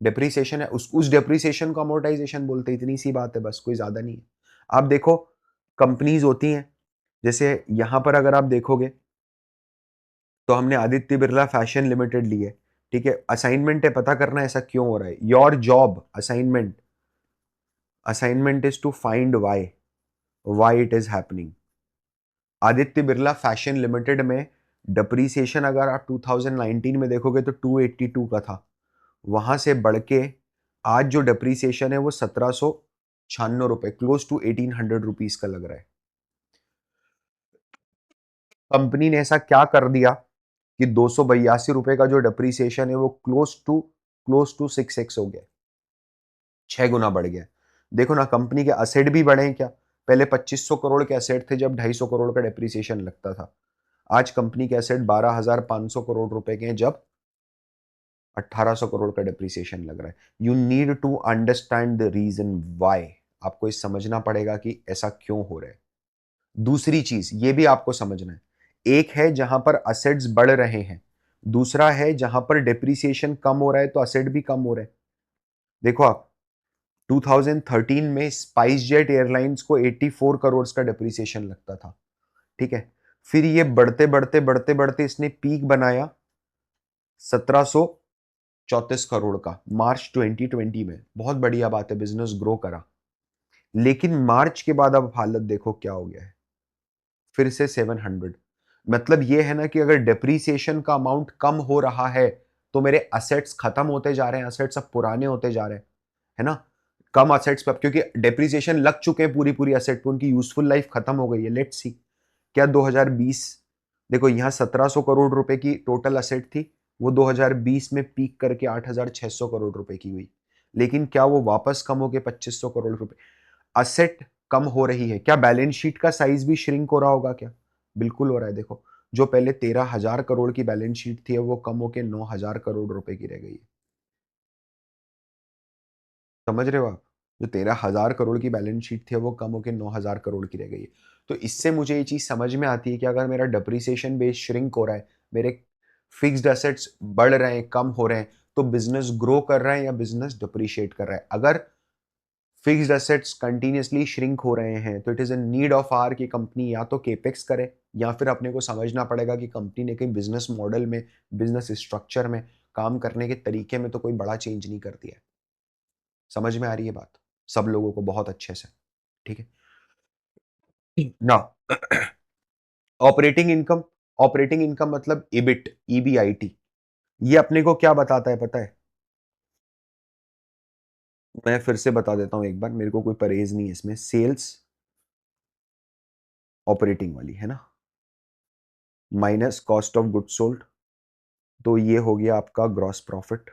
डेप्रीसिएशन है, उस डेप्रीसिएशन को अमोर्टाइजेशन बोलते हैं. इतनी सी बात है बस, कोई ज्यादा नहीं है. आप देखो, कंपनीज होती हैं, जैसे यहां पर अगर आप देखोगे तो हमने आदित्य बिरला फैशन लिमिटेड ली है. ठीक है, असाइनमेंट है, पता करना ऐसा क्यों हो रहा है. Your job assignment, assignment is to find why it is happening. Aditya Birla fashion limited में डिप्रीसिएशन अगर आप 2019 में देखोगे तो 282 का था. वहां से बढ़ के आज जो डिप्रीसिएशन है वो 1796 रुपए, क्लोज टू 1800 रुपीज का लग रहा है. कंपनी ने ऐसा क्या कर दिया कि 282 रुपए का जो डिप्रीसिएशन है वो क्लोज टू 6x हो गया, 6 गुना बढ़ गया. देखो ना, कंपनी के असेट भी बढ़े हैं क्या. पहले 2500 करोड़ के असेट थे जब 250 करोड़ का डिप्रीसिएशन लगता था. आज कंपनी के असेट 12,500 करोड़ रुपए के हैं जब 1800 करोड़ का डिप्रीसिएशन लग रहा है. You need to understand the reason why. आपको ये समझना पड़ेगा कि ऐसा क्यों हो रहा है. दूसरी चीज ये भी आपको समझना है, एक है जहां पर असेट्स बढ़ रहे हैं, दूसरा है जहां पर डिप्रीसिएशन कम हो रहा है तो असेट भी कम हो रहे हैं. देखो आप, 2013 में स्पाइस जेट एयरलाइंस को 84 करोड़ का डिप्रीसिएशन लगता था. ठीक है, फिर ये बढ़ते बढ़ते बढ़ते बढ़ते इसने पीक बनाया 1734 करोड़ का मार्च 2020 में. बहुत बढ़िया बात है, बिजनेस ग्रो करा. लेकिन मार्च के बाद अब हालत देखो क्या हो गया है, फिर से 700. मतलब ये है ना कि अगर डेप्रीसिएशन का अमाउंट कम हो रहा है तो मेरे असेट्स खत्म होते जा रहे हैं, असेट्स अब पुराने होते जा रहे हैं, है ना? कम असेट्स पे, क्योंकि डेप्रीसिएशन लग चुके हैं पूरी पूरी असेट पे, उनकी यूजफुल लाइफ खत्म हो गई है. लेट्स सी क्या 2020, देखो यहाँ 1700 करोड़ रुपए की टोटल असेट थी, वो 2020 में पीक करके 8600 करोड़ रुपए की हुई. लेकिन क्या वो वापस कम हो गए 2500 करोड़ रुपए? असेट कम हो रही है, क्या बैलेंस शीट का साइज भी श्रिंक हो रहा होगा क्या? बिल्कुल हो रहा है. देखो, जो पहले 13,000 करोड़ की बैलेंस शीट थी, अब वो कम होके 9,000 करोड़ रुपए की रह गई है. समझ रहे हो आप? जो 13,000 करोड़ की बैलेंस शीट थी, वो कम होके 9,000 करोड़ की रह गई है. तो इससे मुझे ये चीज समझ में आती है कि अगर मेरा डिप्रिसिएशन बेस श्रिंक हो रहा है, मेरे फिक्स्ड एसेट्स बढ़ रहे हैं, कम हो रहे हैं, तो बिजनेस ग्रो कर रहा है या बिजनेस डिप्रिशिएट कर रहा है. अगर फिक्स्ड एसेट्स कंटिन्यूअसली श्रिंक हो रहे हैं तो it is a need of our की कंपनी या तो केपेक्स करे, या फिर अपने को समझना पड़ेगा कि कंपनी ने कहीं बिजनेस मॉडल में, बिजनेस स्ट्रक्चर में, काम करने के तरीके में तो कोई बड़ा चेंज नहीं कर दिया है. समझ में आ रही है बात सब लोगों को बहुत अच्छे से? ठीक है ना. ऑपरेटिंग इनकम, ऑपरेटिंग इनकम मतलब इबिट, ईबीआईटी. ये अपने को क्या बताता है पता है? मैं फिर से बता देता हूं एक बार, मेरे को कोई परहेज नहीं है इसमें. सेल्स ऑपरेटिंग वाली है ना, minus cost of good sold, तो ये हो गया आपका ग्रॉस प्रॉफिट.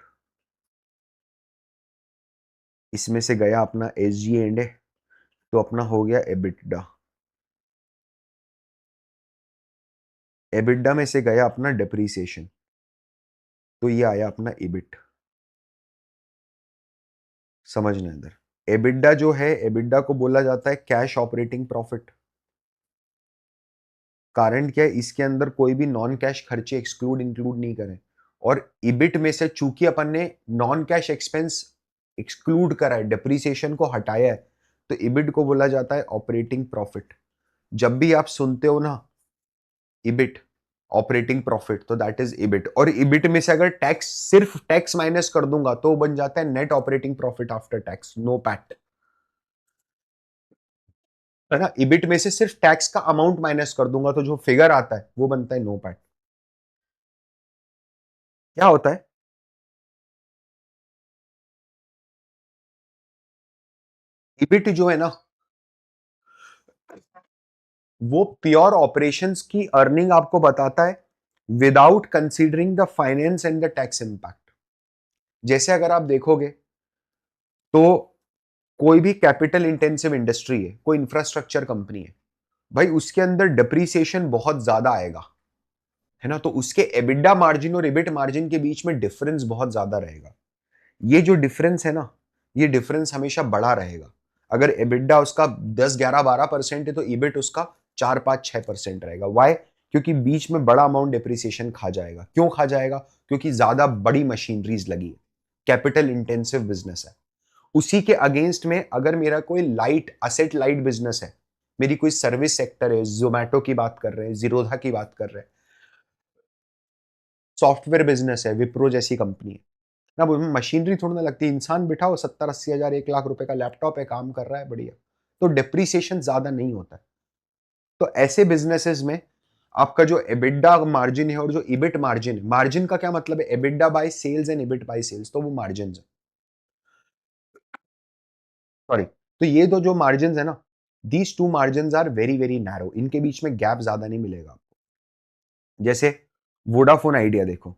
इसमें से गया अपना एस जी एंड, तो अपना हो गया एबिटडा. एबिटडा में से गया अपना डेप्रीसिएशन, तो ये आया अपना इबिट. समझना इधर, एबिटडा जो है, एबिटडा को बोला जाता है कैश ऑपरेटिंग प्रॉफिट. कारण क्या है, इसके अंदर कोई भी नॉन कैश खर्चे इंक्लूड नहीं करें, और इबिट में से चूंकि अपन ने नॉन कैश एक्सपेंस एक्सक्लूड करा है, डेप्रीसिएशन को हटाया है, तो इबिट को बोला जाता है ऑपरेटिंग प्रॉफिट। जब भी आप सुनते हो ना इबिट, ऑपरेटिंग प्रॉफिट, तो दैट इज इबिट। और इबिट में से अगर टैक्स, सिर्फ टैक्स माइनस कर दूंगा तो बन जाता है net operating profit after tax, no PAT, है ना। इबिट में से सिर्फ टैक्स का अमाउंट माइनस कर दूंगा तो जो फिगर आता है वो बनता है नो पैट। क्या होता है, इबिट जो है ना, वो प्योर ऑपरेशंस की अर्निंग आपको बताता है without considering the finance and the tax impact. जैसे अगर आप देखोगे तो कोई भी कैपिटल इंटेंसिव इंडस्ट्री है, कोई इंफ्रास्ट्रक्चर कंपनी है, भाई उसके अंदर डिप्रीसिएशन बहुत ज्यादा आएगा, है ना, तो उसके एबिडा मार्जिन और इबिट मार्जिन के बीच में डिफरेंस बहुत ज्यादा रहेगा। ये जो डिफरेंस है ना, ये डिफरेंस हमेशा बड़ा रहेगा। अगर एबिडा उसका 10, 11, 12% है तो इबिट उसका 4, 5, 6% रहेगा। वाई? क्योंकि बीच में बड़ा अमाउंट डिप्रिसिएशन खा जाएगा। क्यों खा जाएगा? क्योंकि ज्यादा बड़ी मशीनरीज लगी है, कैपिटल इंटेंसिव बिजनेस है। उसी के अगेंस्ट में अगर मेरा कोई लाइट असेट लाइट बिजनेस है, मेरी कोई सर्विस सेक्टर है, जोमैटो की बात कर रहे हैं, जीरोधा की बात कर रहे हैं, सॉफ्टवेयर बिजनेस है, विप्रो जैसी कंपनी है ना, वो मशीनरी थोड़ी ना लगती है, इंसान बिठाओ, 70, 80 हजार, 1 लाख रुपए का लैपटॉप है, काम कर रहा है, बढ़िया, तो डिप्रीसिएशन ज्यादा नहीं होता है। तो ऐसे बिजनेसेस में आपका जो एबिडा मार्जिन है और जो इबिट मार्जिन है, मार्जिन का क्या मतलब है, EBITDA by sales and EBIT by sales, तो वो मार्जिन है, सॉरी। तो ये दो जो मार्जिन है ना, these two margin are very very narrow, इनके बीच में गैप ज्यादा नहीं मिलेगा आपको। जैसे वोडाफोन आइडिया देखो,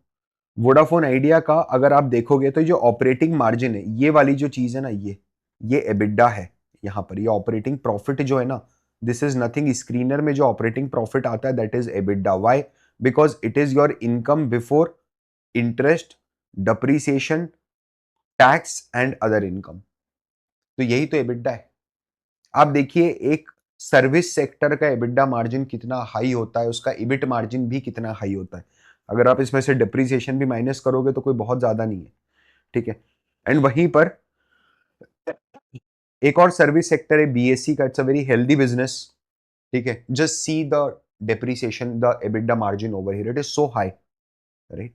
वोडाफोन आइडिया का अगर आप देखोगे तो जो ऑपरेटिंग मार्जिन है, ये वाली जो चीज है ना, ये एबिडा है। यहां पर ये ऑपरेटिंग प्रॉफिट जो है ना, दिस इज नथिंग, स्क्रीनर में जो ऑपरेटिंग प्रॉफिट आता है that is EBITDA. Why? Because it is your income before interest, depreciation, tax and other income. तो यही तो एबिडा है। आप देखिए एक सर्विस सेक्टर का एबिडा मार्जिन कितना हाई होता है, उसका इबिट मार्जिन भी कितना हाई होता है। अगर आप इसमें से डिप्रिसिएशन भी माइनस करोगे तो कोई बहुत ज्यादा नहीं है, ठीक है। एंड वहीं पर एक और सर्विस सेक्टर है बीएससी का, it's a very healthy business, ठीक है। Just see the depreciation, the EBITDA margin over here, it is so high, right.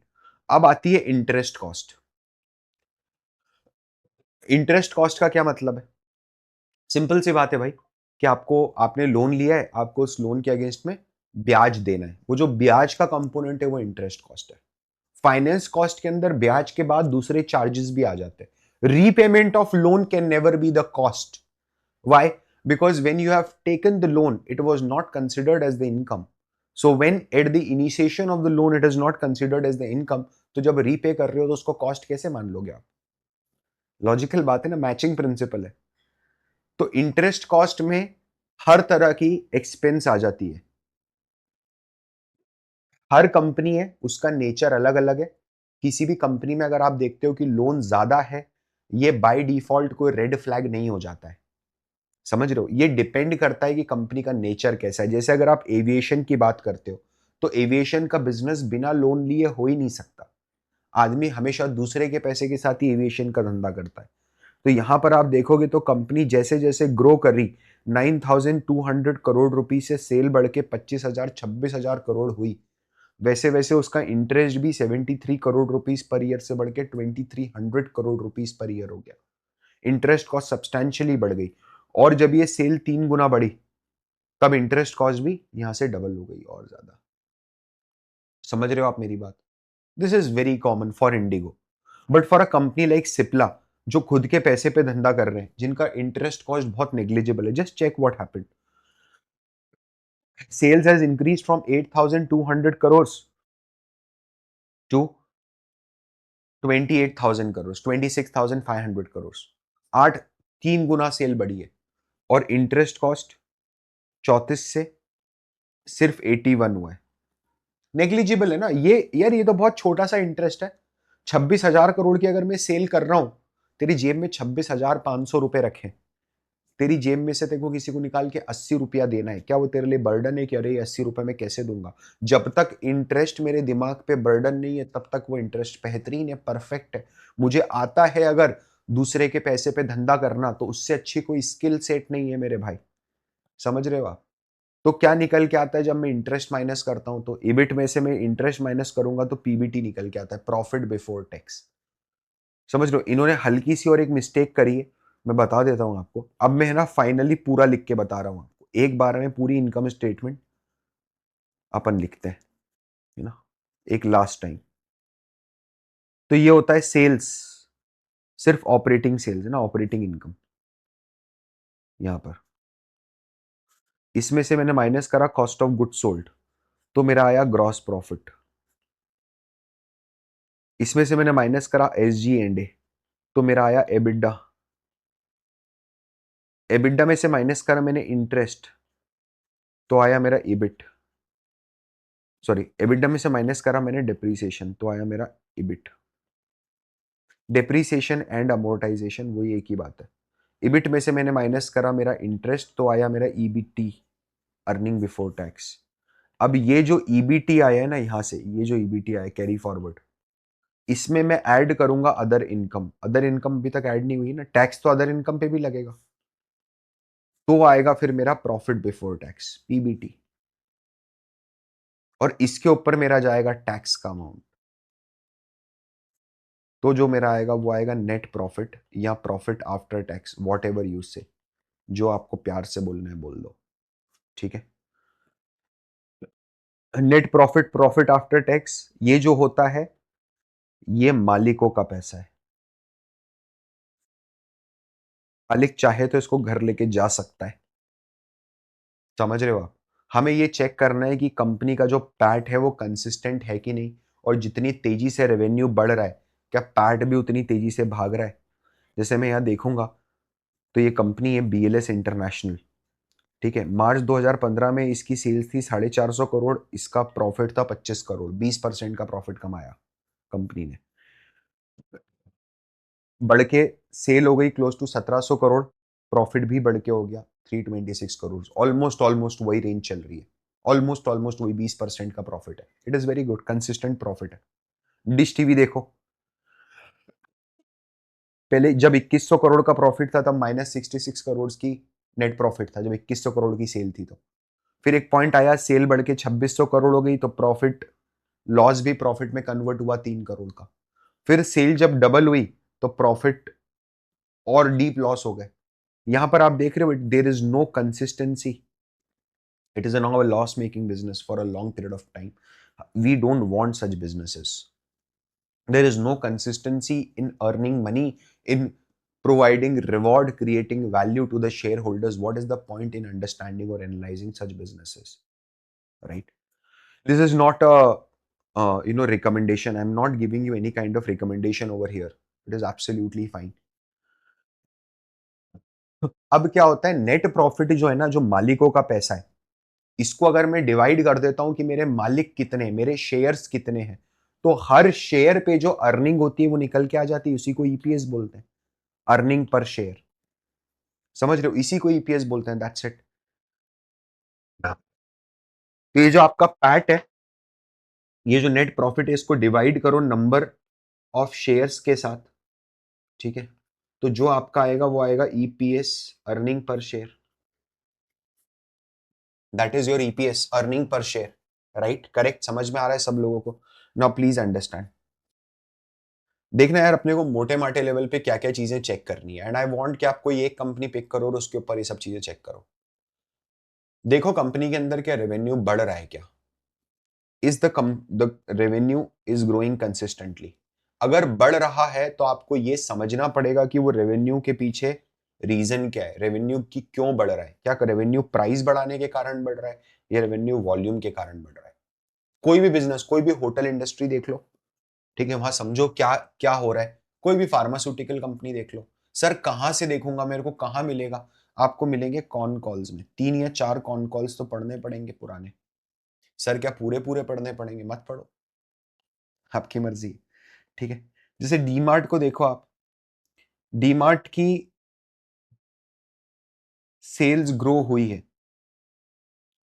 अब आती है इंटरेस्ट कॉस्ट। इंटरेस्ट कॉस्ट का क्या मतलब है? सिंपल सी बात है भाई, कि आपको, आपने लोन लिया है, आपको उस लोन के अगेंस्ट में ब्याज देना है, वो जो ब्याज का कंपोनेंट है वो इंटरेस्ट कॉस्ट है। फाइनेंस कॉस्ट के अंदर ब्याज के बाद दूसरे चार्जेस भी आ जाते हैं। Repayment of loan can never be the cost. Why? Because when you have taken the loan it was not considered as the income, so when at the initiation of the loan it is not considered as the income, तो जब repay कर रहे हो तो उसको cost कैसे मान लोगे आप? लॉजिकल बात है ना, मैचिंग प्रिंसिपल है। तो इंटरेस्ट कॉस्ट में हर तरह की एक्सपेंस आ जाती है। हर कंपनी है, उसका नेचर अलग अलग है। किसी भी कंपनी में अगर आप देखते हो कि लोन ज्यादा है, ये बाय डिफॉल्ट कोई रेड फ्लैग नहीं हो जाता है। समझ रहे हो? ये डिपेंड करता है कि कंपनी का नेचर कैसा है। जैसे अगर आप एविएशन की बात करते हो, तो एविएशन का बिजनेस बिना लोन लिए हो ही नहीं सकता। आदमी हमेशा दूसरे के पैसे के साथ ही एविएशन का धंधा करता है। तो यहां पर आप देखोगे तो कंपनी जैसे जैसे ग्रो कर रही, 9,200 करोड़ रुपीज से सेल बढ़ के 25,000, 26,000 करोड़ हुई, वैसे वैसे उसका इंटरेस्ट भी 73 करोड़ रुपीज पर ईयर से बढ़ के 2,300 करोड़ रुपीज पर ईयर हो गया। इंटरेस्ट कॉस्ट सब्सटैंशियली बढ़ गई। और जब ये सेल 3 गुना बढ़ी, तब इंटरेस्ट कॉस्ट भी यहां से डबल हो गई और ज्यादा। समझ रहे हो आप मेरी बात? This is very common for Indigo, but for a company like Cipla, जो खुद के पैसे पे धंधा कर रहे हैं, जिनका इंटरेस्ट कॉस्ट बहुत नेग्लिजिबल है, just check what happened. Sales has increase from 8,200 to 28,000 crore, 26,500 crore. 3 गुना सेल बढ़ी है। और इंटरेस्ट कॉस्ट 34 से सिर्फ 81 हुआ है। नेग्लिजिबल है ना ये यार, ये तो बहुत छोटा सा इंटरेस्ट है। 26,000 करोड़ की अगर मैं सेल कर रहा हूं, तेरी जेब में 26,500 रुपए रखे, तेरी जेब में से तेरे को किसी को निकाल के 80 रुपया देना है, क्या वो तेरे लिए बर्डन है कि अरे 80 रुपए मैं कैसे दूंगा? जब तक इंटरेस्ट मेरे दिमाग पे बर्डन नहीं है तब तक वो इंटरेस्ट बेहतरीन है, परफेक्ट है। मुझे आता है अगर दूसरे के पैसे पे धंधा करना, तो उससे अच्छी कोई स्किल सेट नहीं है मेरे भाई। समझ रहे हो आप? तो क्या निकल के आता है जब मैं इंटरेस्ट माइनस करता हूं? तो इबिट में से मैं इंटरेस्ट माइनस करूंगा तो पीबीटी निकल के आता है, प्रॉफिट बिफोर टैक्स। समझ लो, इन्होंने हल्की सी और एक मिस्टेक करी है, मैं बता देता हूं आपको। अब मैं है ना फाइनली पूरा लिख के बता रहा हूं आपको, एक बार में पूरी इनकम स्टेटमेंट अपन लिखते हैं, है ना, एक लास्ट टाइम। तो ये होता है सेल्स, सिर्फ ऑपरेटिंग सेल्स है ना, ऑपरेटिंग इनकम यहां पर। इसमें से मैंने माइनस करा कॉस्ट ऑफ गुड्स सोल्ड, तो मेरा आया ग्रॉस प्रॉफिट। इसमें से मैंने माइनस करा एस जी एंड ए, तो मेरा आया एबिडा। एबिडा में से माइनस करा मैंने इंटरेस्ट, तो आया मेरा इबिट। सॉरी, एबिडा में से माइनस करा मैंने डिप्रीसिएशन, तो आया मेरा इबिट। डिप्रीसिएशन एंड अमोर्टाइजेशन वही एक ही बात है। इबिट में से मैंने माइनस करा मेरा इंटरेस्ट, तो आया मेरा ईबीटी, अर्निंग बिफोर टैक्स। अब ये जो ईबीटी आया है ना यहां से, ये जो ईबीटी आया कैरी फॉरवर्ड, इसमें मैं ऐड करूंगा अदर इनकम। अदर इनकम अभी तक ऐड नहीं हुई ना, टैक्स तो अदर इनकम पे भी लगेगा। तो आएगा फिर मेरा प्रॉफिट बिफोर टैक्स, पीबीटी। और इसके ऊपर मेरा जाएगा टैक्स का अमाउंट। तो जो मेरा आएगा वो आएगा नेट प्रॉफिट या profit after tax, what ever use से, जो आपको प्यार से बोलना है बोल दो। ठीक है, net profit, profit after tax, ये जो होता है ये मालिकों का पैसा है। मालिक चाहे तो इसको घर लेके जा सकता है। समझ रहे हो आप? हमें ये चेक करना है कि कंपनी का जो पैट है वो कंसिस्टेंट है कि नहीं, और जितनी तेजी से रेवेन्यू बढ़ रहा है, क्या पैट भी उतनी तेजी से भाग रहा है? जैसे मैं यहाँ देखूंगा, तो ये कंपनी है बीएलएस इंटरनेशनल। ठीक है, मार्च 2015 में इसकी सेल्स थी 450 करोड़, इसका प्रॉफिट था 25 करोड़, 20% का प्रॉफिट कमाया कंपनी ने। बढ़ के सेल हो गई क्लोज टू 1700 करोड़, प्रॉफिट भी बढ़ के हो गया 326 करोड़। ऑलमोस्ट ऑलमोस्ट वही रेंज चल रही है, ऑलमोस्ट ऑलमोस्ट वही 20% का प्रॉफिट है। It is very good, consistent profit है। डिश टीवी देखो, पहले जब 2100 करोड़ का प्रॉफिट था तब -66 करोड़ की नेट प्रॉफिट था, जब 2100 करोड़ की सेल थी। तो फिर एक पॉइंट आया, सेल बढ़ के 2600 करोड़ हो गई, तो प्रॉफिट, लॉस भी प्रॉफिट में कन्वर्ट हुआ 3 करोड़ का। फिर सेल जब डबल हुई तो प्रॉफिट और डीप लॉस हो गए। यहां पर आप देख रहे हो, there is no consistency. It is now a loss making business for a long period of time. We don't want such businesses. There is no consistency in earning money, in providing reward, creating value to the shareholders. What is the point in understanding or analyzing such businesses, right? This is not a recommendation. I'm not giving you any kind of recommendation over here. It is absolutely fine. अब क्या होता है, net profit जो है ना, जो मालिकों का पैसा है, इसको अगर मैं डिवाइड कर देता हूं कि मेरे मालिक कितने, मेरे शेयर्स कितने हैं, तो हर शेयर पे जो अर्निंग होती है वो निकल के आ जाती है। उसी को ईपीएस बोलते हैं, अर्निंग पर शेयर। समझ रहे हो? इसी को ईपीएस बोलते हैं, दैट्स इट। तो ये जो आपका पैट है, ये जो नेट प्रॉफिट है, इसको डिवाइड करो नंबर ऑफ शेयर्स के साथ। ठीक है, तो जो आपका आएगा वो आएगा EPS, earning per share. That is your EPS, earning per share. Right, correct, समझ में आ रहा है सब लोगों को? Now please understand. देखना यार, अपने को मोटे माटे लेवल पे क्या क्या चीजें चेक करनी है, एंड आई वांट कि आप कोई एक कंपनी पिक करो और उसके ऊपर ये सब चीजें चेक करो। देखो कंपनी के अंदर क्या रेवेन्यू बढ़ रहा है क्या? Is the revenue is growing consistently? अगर बढ़ रहा है तो आपको ये समझना पड़ेगा कि वो रेवेन्यू के पीछे रीजन क्या है, रेवेन्यू की क्यों बढ़ रहा है। क्या रेवेन्यू प्राइस बढ़ाने के कारण बढ़ रहा है, या रेवेन्यू वॉल्यूम के कारण बढ़ रहा है? कोई भी बिजनेस, कोई भी होटल इंडस्ट्री देख लो, ठीक है, वहां समझो क्या क्या हो रहा है। कोई भी फार्मास्यूटिकल कंपनी देख लो। सर कहां से देखूंगा, मेरे को कहां मिलेगा? आपको मिलेंगे कॉन कॉल्स में, 3 या 4 कॉन कॉल्स तो पढ़ने पड़ेंगे पुराने। सर क्या पूरे पूरे पढ़ने पड़ेंगे? मत पढ़ो, आपकी मर्जी। ठीक है, जैसे डीमार्ट को देखो आप, डीमार्ट की सेल्स ग्रो हुई है,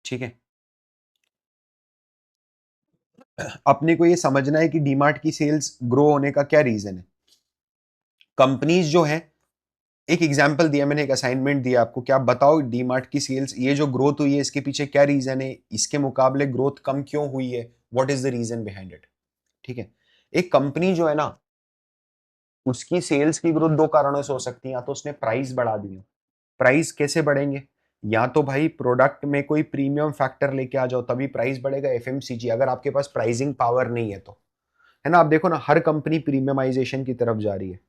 ठीक है। अपने को ये समझना है कि डीमार्ट की सेल्स ग्रो होने का क्या रीजन है। कंपनीज जो है, एक एग्जांपल दिया मैंने, एक असाइनमेंट दिया आपको, क्या आप बताओ डीमार्ट की सेल्स ये जो ग्रोथ हुई है इसके पीछे क्या रीजन है, इसके मुकाबले ग्रोथ कम क्यों हुई है, what is the reason behind it, ठीक है। एक कंपनी जो है ना, उसकी सेल्स की ग्रोथ दो कारणों से हो सकती है, या तो उसने प्राइस बढ़ा दी है। प्राइस कैसे बढ़ेंगे, या तो भाई प्रोडक्ट में कोई प्रीमियम फैक्टर लेके आ जाओ तभी प्राइस बढ़ेगा, एफएमसीजी, अगर आपके पास प्राइसिंग पावर नहीं है तो, है ना। आप देखो ना, हर कंपनी प्रीमियमाइजेशन की तरफ जा रही है।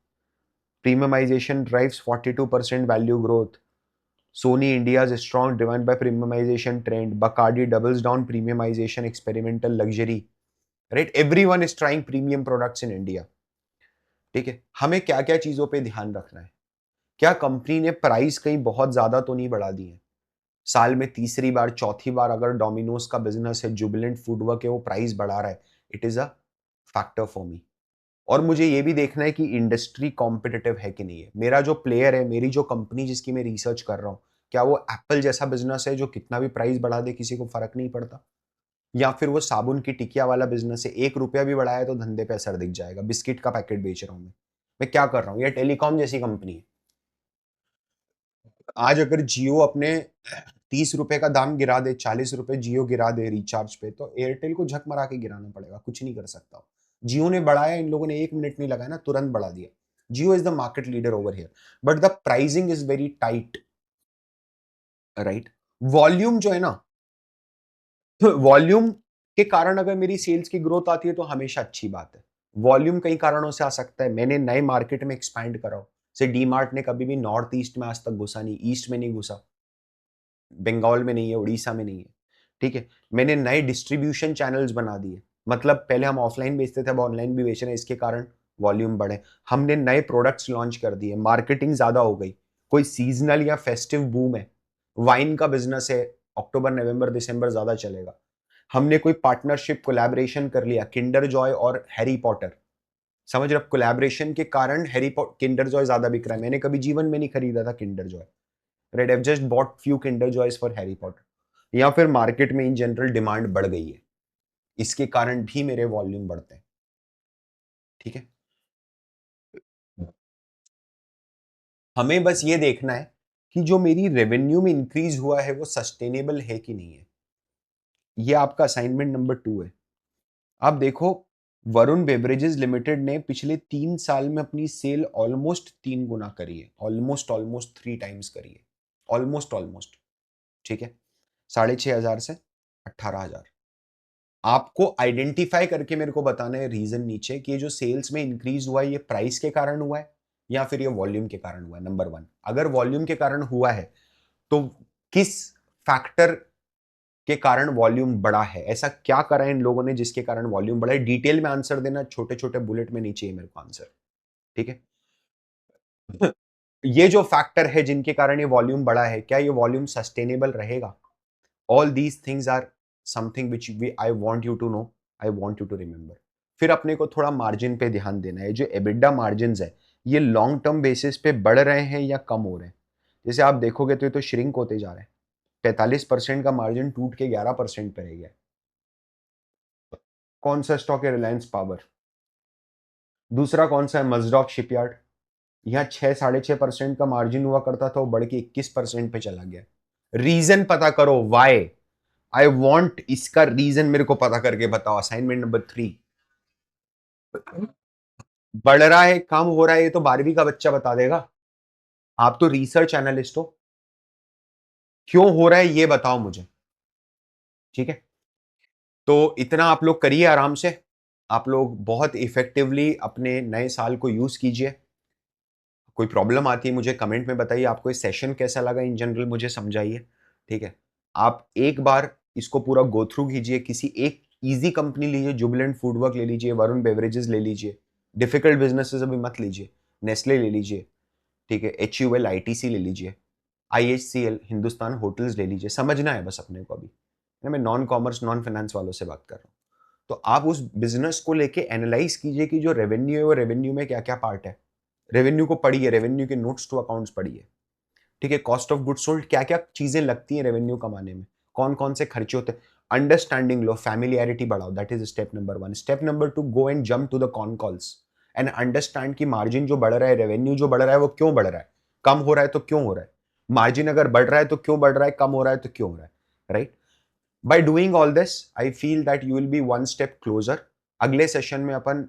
Premiumisation drives 42% value growth. Sony India's strong driven by premiumization trend. Bacardi doubles down premiumization experimental luxury. Right? Everyone is trying premium products in India. ठीक है, हमें क्या क्या चीजों पे ध्यान रखना है। क्या कंपनी ने प्राइस कहीं बहुत ज्यादा तो नहीं बढ़ा दी है। साल में तीसरी बार चौथी बार अगर डोमिनोज का बिजनेस है, जुबिलेंट फूडवर्क है, वो प्राइस बढ़ा रहा है, it is a factor for me. और मुझे ये भी देखना है कि इंडस्ट्री कॉम्पिटिटिव है कि नहीं है। मेरा जो प्लेयर है, मेरी जो कंपनी जिसकी मैं रिसर्च कर रहा हूँ, क्या वो एप्पल जैसा बिजनेस है जो कितना भी प्राइस बढ़ा दे किसी को फर्क नहीं पड़ता, या फिर वो साबुन की टिकिया वाला बिजनेस है, 1 रुपया भी बढ़ाया तो धंधे पे असर दिख जाएगा, बिस्किट का पैकेट बेच रहा हूं मैं क्या कर रहा हूँ, ये टेलीकॉम जैसी कंपनी है। आज अगर जियो अपने 30 रुपए का दाम गिरा दे, 40 रुपए जियो गिरा दे रिचार्ज पे, तो एयरटेल को झक मरा के गिराना पड़ेगा, कुछ नहीं कर सकता। जियो ने बढ़ाया, इन लोगों ने 1 मिनट नहीं लगाया ना, तुरंत बढ़ा दिया। Jio is the market leader over here, but the pricing is very tight, right. Volume जो है ना, वॉल्यूम के कारण अगर मेरी सेल्स की ग्रोथ आती है तो हमेशा अच्छी बात है। वॉल्यूम कई कारणों से आ सकता है, मैंने नए मार्केट में एक्सपैंड करा हो, से डी मार्ट ने कभी भी नॉर्थ ईस्ट में आज तक घुसा नहीं, ईस्ट में नहीं घुसा, बंगाल में नहीं है, उड़ीसा में नहीं है, ठीक है। मैंने नए डिस्ट्रीब्यूशन चैनल्स बना दिए, मतलब पहले हम ऑफलाइन बेचते थे, अब ऑनलाइन भी बेच रहे हैं, इसके कारण वॉल्यूम बढ़े। हमने नए प्रोडक्ट्स लॉन्च कर दिए, मार्केटिंग ज्यादा हो गई, कोई सीजनल या फेस्टिव बूम है, वाइन का बिजनेस है, अक्टूबर नवंबर दिसंबर ज्यादा चलेगा, हमने कोई पार्टनरशिप कोलैबोरेशन कर लिया, किंडर जॉय और हैरी पॉटर, समझ रहे, कोलैबोरेशन के कारण किंडर जॉय ज्यादा बिक रहा है। मैंने कभी जीवन में नहीं खरीदा था Kinder Joy, right, I just bought few Kinder joys for Harry Potter. या फिर मार्केट में इन जनरल डिमांड बढ़ गई है, इसके कारण भी मेरे वॉल्यूम बढ़ते हैं, ठीक है। हमें बस ये देखना है कि जो मेरी रेवेन्यू में इंक्रीज हुआ है वो सस्टेनेबल है कि नहीं है। ये आपका असाइनमेंट नंबर 2 है। आप देखो, वरुण बेवरेजेस लिमिटेड ने पिछले 3 साल में अपनी सेल ऑलमोस्ट 3 गुना करी है, ऑलमोस्ट ऑलमोस्ट 3 टाइम्स करी है, ऑलमोस्ट ऑलमोस्ट, ठीक है। 6,500 से 18,000। आपको आइडेंटिफाई करके मेरे को बताना है रीजन नीचे कि ये जो सेल्स में इंक्रीज हुआ है ये प्राइस के कारण हुआ है या फिर ये वॉल्यूम के कारण हुआ है। नंबर 1, अगर वॉल्यूम के कारण हुआ है तो किस फैक्टर के कारण वॉल्यूम बढ़ा है, ऐसा क्या करा है इन लोगों ने जिसके कारण वॉल्यूम बढ़ा है। डिटेल में आंसर देना, छोटे छोटे बुलेट में नहीं चाहिए मेरे को आंसर, ठीक है। ये जो फैक्टर है जिनके कारण ये वॉल्यूम बढ़ा है, क्या ये वॉल्यूम सस्टेनेबल रहेगा। All these things are something which we I want you to know, I want you to remember. फिर अपने को थोड़ा मार्जिन पे ध्यान देना है। जो एबिडा मार्जिन है ये लॉन्ग टर्म बेसिस पे बढ़ रहे हैं या कम हो रहे हैं। जैसे आप देखोगे तो ये तो श्रिंक होते जा रहे हैं, 45% का मार्जिन टूट के 11% पे रह गया। कौन सा स्टॉक है, रिलायंस पावर। दूसरा कौन सा है, मजडॉक शिपयार्ड। यहाँ 6-6.5% का मार्जिन हुआ करता था, वो बढ़ के 21% पे चला गया। रीजन पता करो, वाई, आई वॉन्ट इसका रीजन मेरे को पता करके बताओ। Assignment number 3। बढ़ रहा है, कम हो रहा है, ये तो 12वीं का बच्चा बता देगा। आप तो रिसर्च एनालिस्ट हो, क्यों हो रहा है ये बताओ मुझे, ठीक है। तो इतना आप लोग करिए आराम से, आप लोग बहुत इफेक्टिवली अपने नए साल को यूज कीजिए। कोई प्रॉब्लम आती है मुझे कमेंट में बताइए, आपको ये सेशन कैसा लगा इन जनरल मुझे समझाइए, ठीक है। आप एक बार इसको पूरा गो थ्रू कीजिए, किसी एक इजी कंपनी लीजिए, जुबिलेंट फूडवर्क ले लीजिए, वरुण बेवरेजेस ले लीजिए, डिफिकल्ट बिजनेसेस अभी मत लीजिए, नेस्ले ले लीजिए, ठीक है, HUL ITC ले लीजिए, IHCL हिंदुस्तान होटल्स ले लीजिए, समझना है बस अपने को अभी। मैं नॉन कॉमर्स नॉन फाइनेंस वालों से बात कर रहा हूँ। तो आप उस बिजनेस को लेके एनालाइज कीजिए कि जो रेवेन्यू है वो रेवेन्यू में क्या क्या पार्ट है। रेवेन्यू को पढ़िए, रेवेन्यू के नोट्स टू अकाउंट्स पढ़िए, ठीक है, कॉस्ट ऑफ गुड्स सोल्ड, क्या क्या चीजें लगती हैं रेवेन्यू कमाने में, कौन कौन से खर्चे होते हैं, अंडरस्टैंडिंग लो, फैमिलियरिटी बढ़ाओ, that is step number 1। Step number 2, go and jump to the con calls and understand कि मार्जिन जो बढ़ रहा है, रेवेन्यू जो बढ़ रहा है, वो क्यों बढ़ रहा है, कम हो रहा है तो क्यों हो रहा है, मार्जिन अगर बढ़ रहा है तो क्यों बढ़ रहा है, कम हो रहा है तो क्यों हो रहा है, right. By doing all this I feel that you will be one step closer. अगले सेशन में अपन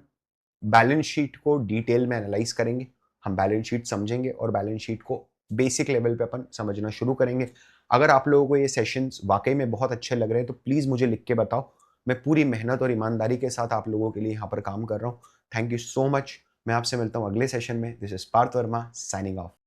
बैलेंस शीट को डिटेल में एनालाइज करेंगे, हम बैलेंस शीट समझेंगे और बैलेंस शीट को बेसिक लेवल पे अपन समझना शुरू करेंगे। अगर आप लोगों को ये सेशंस वाकई में बहुत अच्छे लग रहे हैं तो प्लीज़ मुझे लिख के बताओ, मैं पूरी मेहनत और ईमानदारी के साथ आप लोगों के लिए यहाँ पर काम कर रहा हूँ। Thank you so much. मैं आपसे मिलता हूँ अगले सेशन में। This is Parth Verma signing of.